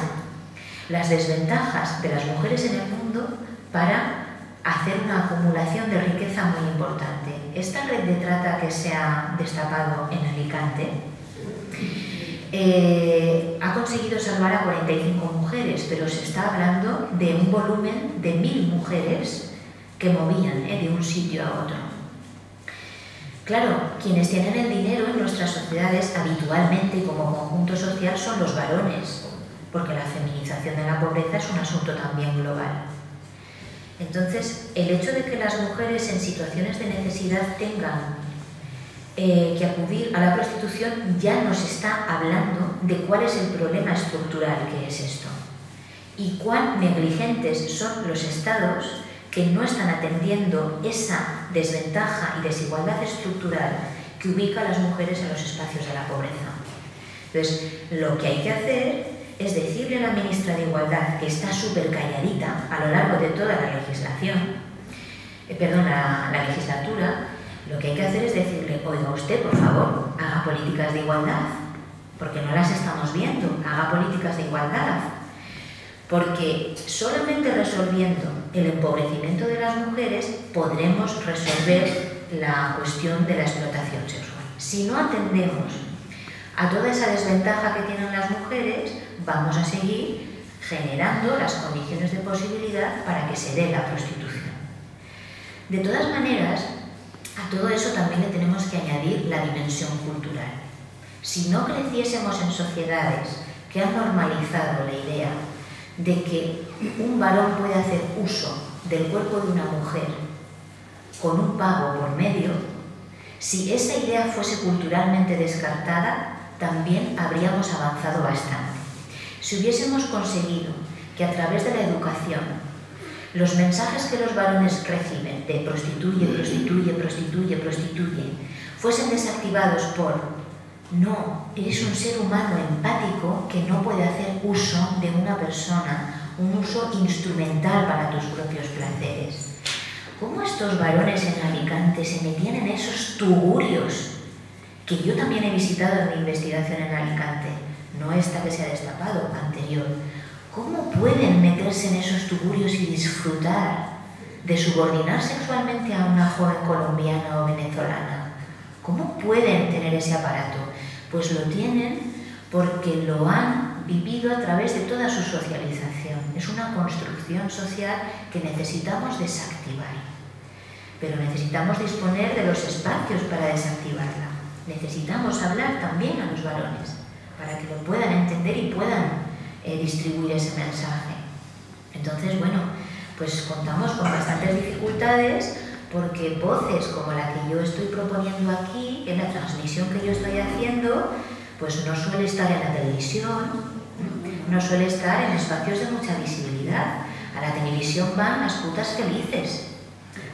las desventajas de las mujeres en el mundo para hacer una acumulación de riqueza muy importante. Esta red de trata que se ha destapado en Alicante ha conseguido salvar a 45 mujeres, pero se está hablando de un volumen de 1000 mujeres que movían de un sitio a otro. Claro, quienes tienen el dinero en nuestras sociedades habitualmente como conjunto social son los varones, porque la feminización de la pobreza es un asunto también global. Entonces, el hecho de que las mujeres en situaciones de necesidad tengan que acudir a la prostitución ya nos está hablando de cuál es el problema estructural que es esto y cuán negligentes son los estados que no están atendiendo esa desventaja y desigualdad estructural que ubica a las mujeres en los espacios de la pobreza. Entonces, lo que hay que hacer es decirle a la ministra de Igualdad, que está súper calladita a lo largo de toda la legislación, la legislatura, lo que hay que hacer es decirle, oiga usted, por favor, haga políticas de igualdad, porque no las estamos viendo, haga políticas de igualdad, porque solamente resolviendo el empobrecimiento de las mujeres podremos resolver la cuestión de la explotación sexual. Si no atendemos a toda esa desventaja que tienen las mujeres, vamos a seguir generando las condiciones de posibilidad para que se dé la prostitución. De todas maneras, a todo eso también le tenemos que añadir la dimensión cultural. Si no creciésemos en sociedades que han normalizado la idea de que un varón puede hacer uso del cuerpo de una mujer con un pago por medio, si esa idea fuese culturalmente descartada, también habríamos avanzado bastante. Si hubiésemos conseguido que a través de la educación los mensajes que los varones reciben de prostituye, prostituye, prostituye, prostituye, fuesen desactivados por no, eres un ser humano empático que no puede hacer uso de una persona, un uso instrumental para tus propios placeres. ¿Cómo estos varones en Alicante se metían en esos tugurios que yo también he visitado en mi investigación en Alicante? No esta que se ha destapado, anterior. ¿Cómo pueden meterse en esos tugurios y disfrutar de subordinar sexualmente a una joven colombiana o venezolana? ¿Cómo pueden tener ese aparato? Pues lo tienen porque lo han vivido a través de toda su socialización. Es una construcción social que necesitamos desactivar. Pero necesitamos disponer de los espacios para desactivarla. Necesitamos hablar también a los varones para que lo puedan entender y puedan distribuir ese mensaje. Entonces, bueno, pues contamos con bastantes dificultades porque voces como la que yo estoy proponiendo aquí, en la transmisión que yo estoy haciendo, pues no suele estar en la televisión, no suele estar en espacios de mucha visibilidad. A la televisión van las putas felices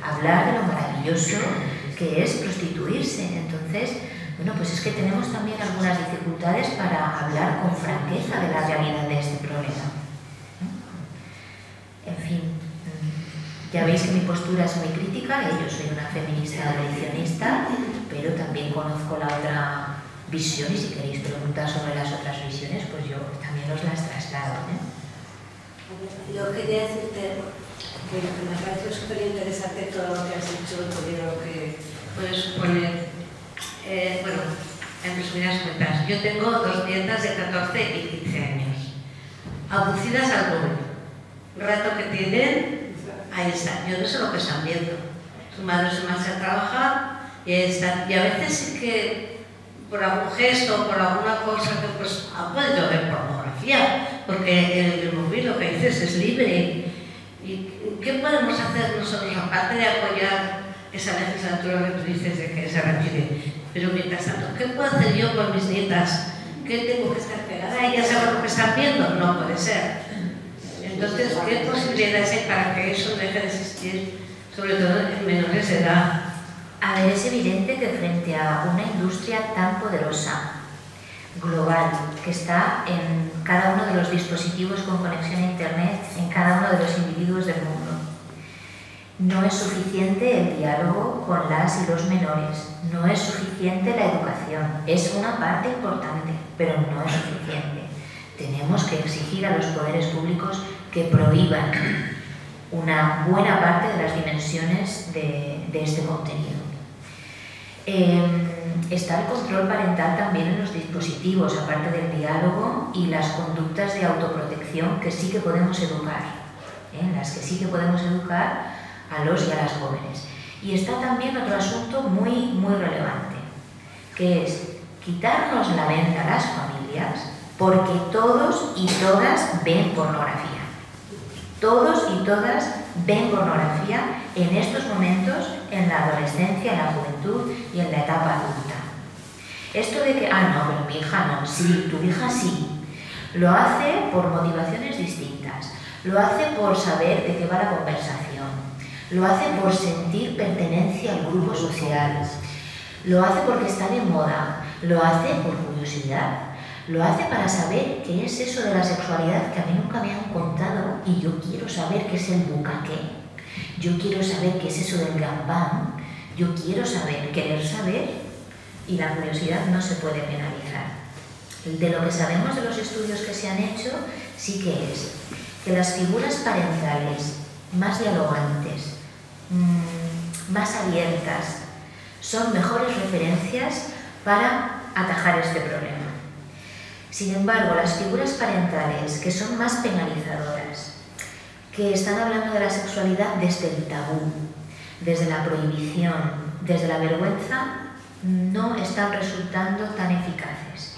a hablar de lo maravilloso que es prostituirse. Entonces, bueno, pues es que tenemos también algunas dificultades para hablar con franqueza de la realidad de este problema. En fin, ya veis que mi postura es muy crítica, yo soy una feminista abolicionista, pero también conozco la otra visión y si queréis preguntar sobre las otras visiones, pues yo también os las traslado. Yo quería decirte que me pareció súper interesante todo lo que has dicho, todo lo que puede suponer. Bueno, en resumidas cuentas, yo tengo dos nietas de 14 y 15 años, abducidas al móvil. El rato que tienen, ahí están. Yo no sé lo que están viendo. Su madre se marcha a trabajar y ahí están. Y a veces sí que por algún gesto, por alguna cosa que pues ha podido ver pornografía, porque el móvil, lo que dices, es libre. ¿Y qué podemos hacer nosotros, aparte de apoyar esa legislatura que tú dices de que se retire? Pero mientras tanto, ¿qué puedo hacer yo con mis nietas? ¿Qué tengo que estar pegada? ¿Ellas saben lo que están viendo? No puede ser. Entonces, ¿qué posibilidades hay para que eso deje de existir, sobre todo en menores de edad? A ver, es evidente que frente a una industria tan poderosa, global, que está en cada uno de los dispositivos con conexión a Internet, en cada uno de los individuos del mundo, no es suficiente el diálogo con las y los menores, no es suficiente la educación, es una parte importante, pero no es suficiente. tenemos que exigir a los poderes públicos que prohíban una buena parte de las dimensiones de este contenido. Está el control parental también en los dispositivos, aparte del diálogo y las conductas de autoprotección que sí que podemos educar, en las que sí que podemos educar a los y a las jóvenes. Y está también otro asunto muy relevante, que es quitarnos la venda a las familias porque todos y todas ven pornografía. Todos y todas ven pornografía en estos momentos, en la adolescencia, en la juventud y en la etapa adulta. Esto de que, no, pero mi hija no, sí, tu hija sí, lo hace por motivaciones distintas, lo hace por saber de qué va la conversación, lo hace por sentir pertenencia al grupo social, lo hace porque está de moda, lo hace por curiosidad, lo hace para saber qué es eso de la sexualidad que a mí nunca me han contado y yo quiero saber qué es el bucaque, yo quiero saber qué es eso del gambán, yo quiero saber, querer saber, y la curiosidad no se puede penalizar. De lo que sabemos de los estudios que se han hecho, sí que es que las figuras parentales más dialogantes, más abiertas, son mejores referencias para atajar este problema. Sin embargo, las figuras parentales que son más penalizadoras, que están hablando de la sexualidad desde el tabú, desde la prohibición, desde la vergüenza, no están resultando tan eficaces.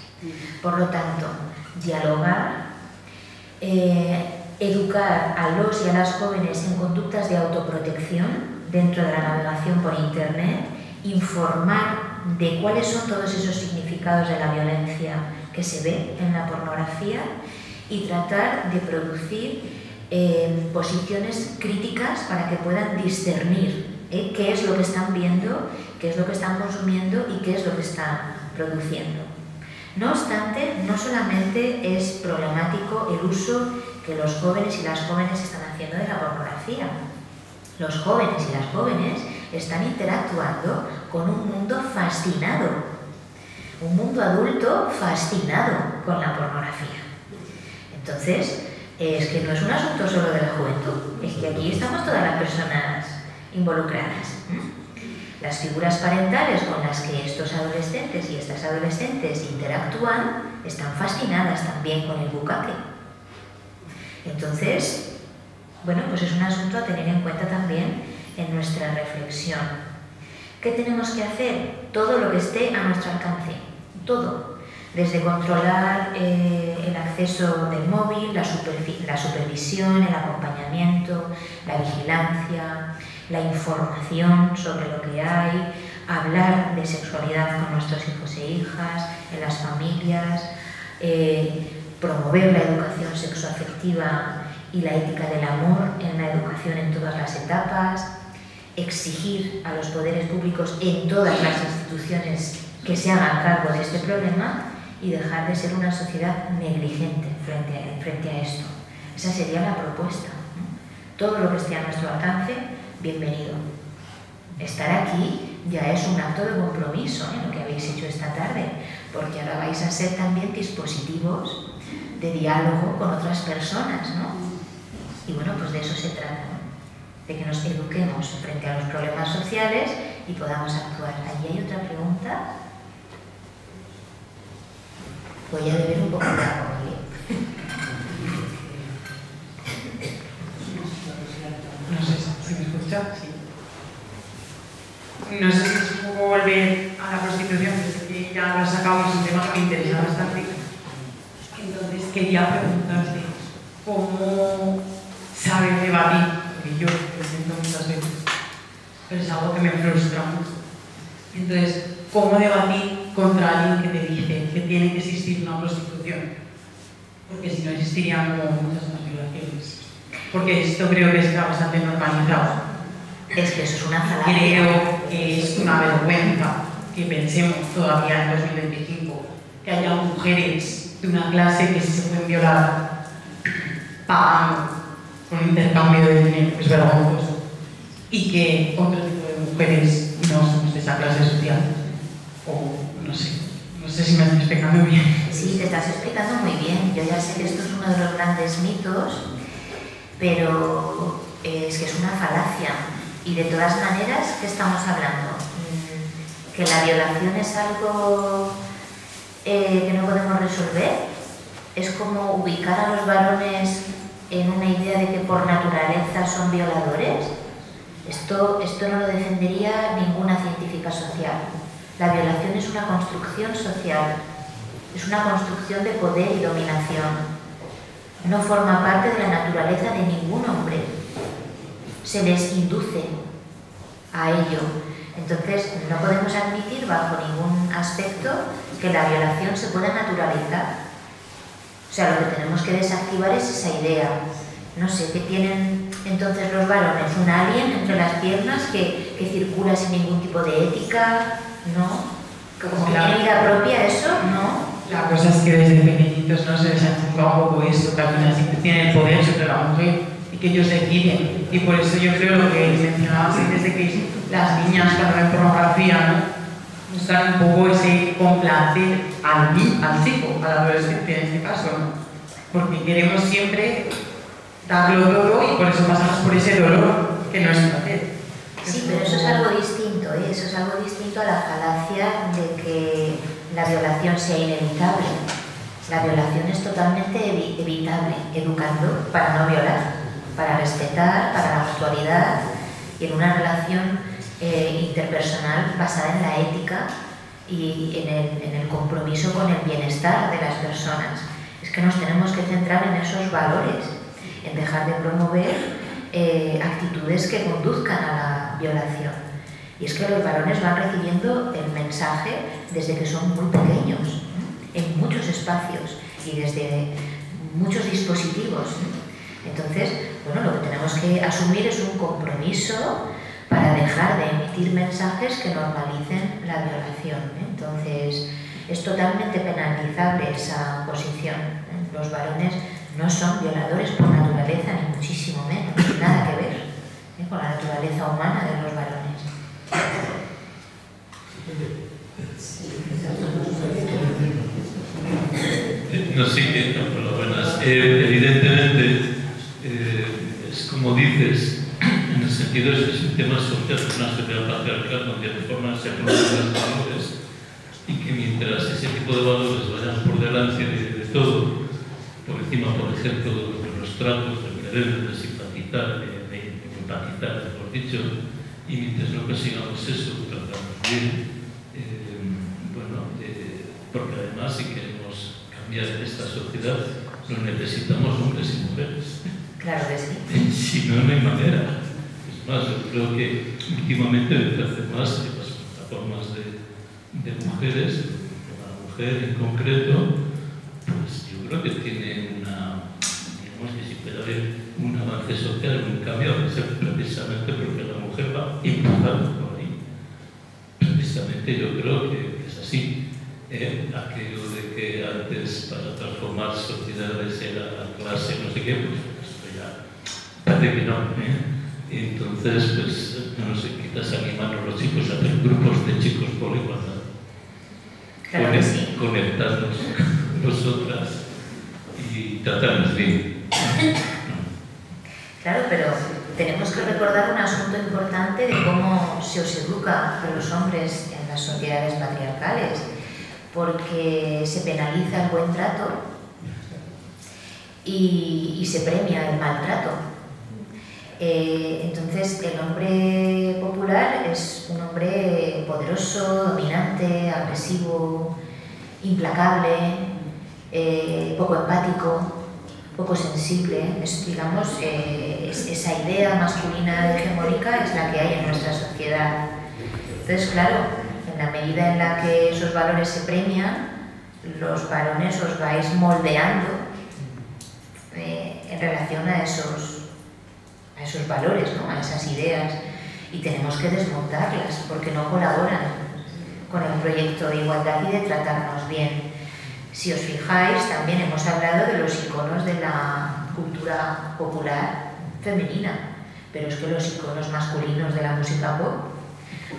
Por lo tanto, dialogar, educar a los y a las jóvenes en conductas de autoprotección dentro de la navegación por Internet, informar de cuáles son todos esos significados de la violencia que se ve en la pornografía y tratar de producir posiciones críticas para que puedan discernir qué es lo que están viendo, qué es lo que están consumiendo y qué es lo que están produciendo. No obstante, no solamente es problemático el uso que los jóvenes y las jóvenes están haciendo de la pornografía. Los jóvenes y las jóvenes están interactuando con un mundo fascinado, un mundo adulto fascinado con la pornografía. Entonces, es que no es un asunto solo de la juventud, es que aquí estamos todas las personas involucradas. Las figuras parentales con las que estos adolescentes y estas adolescentes interactúan están fascinadas también con el bucaque. Entonces, bueno, pues es un asunto a tener en cuenta también en nuestra reflexión. ¿Qué tenemos que hacer? Todo lo que esté a nuestro alcance, todo. Desde controlar el acceso del móvil, la supervisión, el acompañamiento, la vigilancia, la información sobre lo que hay, hablar de sexualidad con nuestros hijos e hijas, en las familias, promover la educación sexoafectiva y la ética del amor en la educación en todas las etapas, exigir a los poderes públicos en todas las instituciones que se hagan cargo de este problema y dejar de ser una sociedad negligente frente a esto. Esa sería la propuesta, ¿no? Todo lo que esté a nuestro alcance, bienvenido. Estar aquí ya es un acto de compromiso en lo que habéis hecho esta tarde, porque ahora vais a ser también dispositivos de diálogo con otras personas, ¿no? Y bueno, pues de eso se trata, ¿no? De que nos eduquemos frente a los problemas sociales y podamos actuar. Allí hay otra pregunta. Voy a beber un poco de agua, ¿vale? No sé si me escucha. Sí. No sé si es un poco volver a la prostitución, que ya sacamos un tema que me interesa bastante. Entonces quería preguntarte cómo sabes debatir, porque yo lo siento muchas veces, pero es algo que me frustra mucho. Entonces, ¿cómo debatir contra alguien que te dice que tiene que existir una prostitución? Porque si no existirían como muchas más violaciones. Porque esto creo que está bastante normalizado. Es que eso es una falacia. Creo que es una vergüenza que pensemos todavía en 2025 que haya mujeres de una clase que se pueden violar pagando con intercambio de dinero, es vergonzoso, y que otro tipo de mujeres no somos de esa clase social. O no sé si me haces explicando bien. Sí, te estás explicando muy bien. Yo ya sé que esto es uno de los grandes mitos, pero es que es una falacia. Y de todas maneras, ¿qué estamos hablando? ¿Que la violación es algo que no podemos resolver? ¿Es como ubicar a los varones en una idea de que por naturaleza son violadores? Esto no lo defendería ninguna científica social. La violación es una construcción social, es una construcción de poder y dominación. No forma parte de la naturaleza de ningún hombre. Se les induce a ello. Entonces, no podemos admitir bajo ningún aspecto que la violación se pueda naturalizar. O sea, lo que tenemos que desactivar es esa idea. No sé, ¿qué tienen entonces los varones? ¿Un alien entre las piernas que circula sin ningún tipo de ética? ¿No? ¿Como que tiene vida propia eso? ¿No? La cosa es que desde pequeñitos no se les ha enfocado un poco eso, que al final siempre tienen el poder sobre la mujer y que ellos deciden. Y por eso yo creo lo que mencionabas antes de que las niñas cuando ven pornografía, ¿no? Buscan un poco ese complacer al chico, al adolescente en este caso, ¿no? Porque queremos siempre darlo todo y por eso pasamos por ese dolor que no es placer. Sí, pero eso es algo distinto, ¿eh? Eso es algo distinto a la falacia de que la violación sea inevitable. La violación es totalmente evitable, educando para no violar, para respetar, para la mutualidad y en una relación interpersonal basada en la ética y en el compromiso con el bienestar de las personas. Es que nos tenemos que centrar en esos valores, en dejar de promover actitudes que conduzcan a la violación. Y es que los varones van recibiendo el mensaje desde que son muy pequeños, en muchos espacios y desde muchos dispositivos. Entonces, bueno, lo que tenemos que asumir es un compromiso para dejar de emitir mensajes que normalicen la violación. Entonces, es totalmente penalizable esa posición. Los varones no son violadores por naturaleza, ni muchísimo menos, nada que ver con la naturaleza humana de los varones. No, sí, por lo buenas. Evidentemente, es como dices, en el sentido de que es un tema social, una sociedad patriarcal donde de forma se producen los valores y que mientras ese tipo de valores vayan por delante de todo, por encima, por ejemplo, de los tratos, de querer, de simpatizar, de empatizar, mejor dicho, y mientras no consigamos eso, tratamos bien, porque además si queremos cambiar esta sociedad, no necesitamos hombres y mujeres. Claro que sí. Si no, no hay manera. Es más, yo creo que últimamente desde hace más de las plataformas de mujeres, la mujer en concreto, pues yo creo que tiene digamos que si puede haber un avance social, un cambio, va a ser precisamente porque la mujer va empujando por ahí. Precisamente yo creo que es así. Aquello de que antes para transformar sociedades era la clase, no sé qué, pues esto ya parece que no. Entonces, pues, no sé, quizás animar a los chicos a hacer grupos de chicos por igualdad. Claro que sí. Conectarnos con nosotras y tratarnos bien. Claro, pero tenemos que recordar un asunto importante de cómo se os educa a los hombres en las sociedades patriarcales, porque se penaliza el buen trato y se premia el maltrato. Entonces, el hombre popular es un hombre poderoso, dominante, agresivo, implacable, poco empático, poco sensible. Digamos, esa idea masculina hegemónica es la que hay en nuestra sociedad. Entonces, claro, en la medida en la que esos valores se premian, los varones os vais moldeando en relación a esos valores, ¿no? A esas ideas, y tenemos que desmontarlas porque no colaboran con el proyecto de igualdad y de tratarnos bien. Si os fijáis, también hemos hablado de los iconos de la cultura popular femenina, pero es que los iconos masculinos de la música pop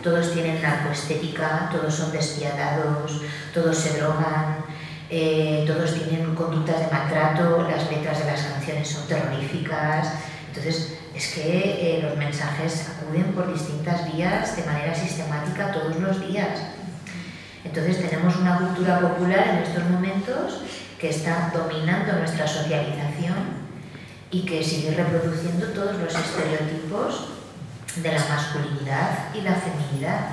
todos tienen narcoestética, todos son despiadados, todos se drogan, todos tienen conductas de maltrato, las letras de las canciones son terroríficas. Entonces, es que los mensajes acuden por distintas vías de manera sistemática todos los días. Entonces, tenemos una cultura popular en estos momentos que está dominando nuestra socialización y que sigue reproduciendo todos los estereotipos de la masculinidad y la feminidad.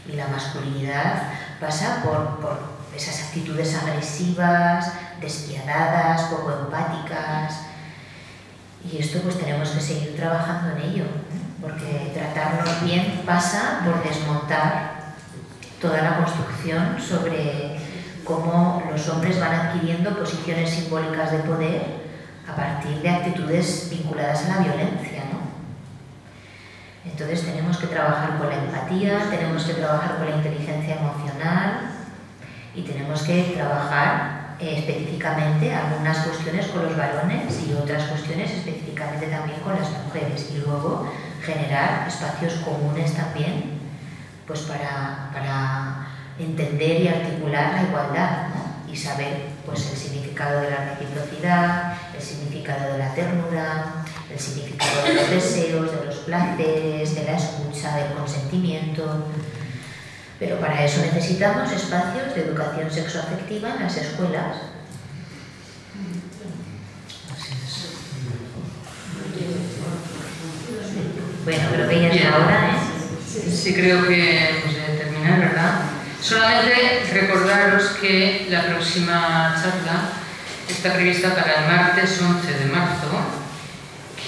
Y la masculinidad pasa por esas actitudes agresivas, despiadadas, poco empáticas. Y esto pues tenemos que seguir trabajando en ello, porque tratarnos bien pasa por desmontar toda la construcción sobre cómo los hombres van adquiriendo posiciones simbólicas de poder a partir de actitudes vinculadas a la violencia, ¿no? Entonces tenemos que trabajar con la empatía, tenemos que trabajar con la inteligencia emocional y tenemos que trabajar específicamente algunas cuestiones con los varones y otras cuestiones específicamente también con las mujeres, y luego generar espacios comunes también pues para entender y articular la igualdad, ¿no? Y saber pues el significado de la reciprocidad, el significado de la ternura, el significado de los deseos, de los placeres, de la escucha, del consentimiento. Pero para eso necesitamos espacios de educación sexoafectiva en las escuelas. Bueno, pero que ya es la hora, ¿eh? Sí, creo que hemos de terminar, ¿verdad? Solamente recordaros que la próxima charla está prevista para el martes 11 de marzo,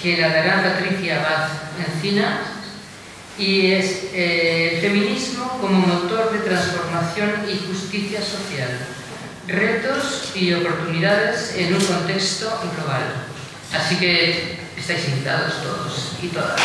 que la dará Patricia Abad Encinas, y es feminismo como motor de transformación y justicia social, retos y oportunidades en un contexto global. Así que estáis invitados todos y todas.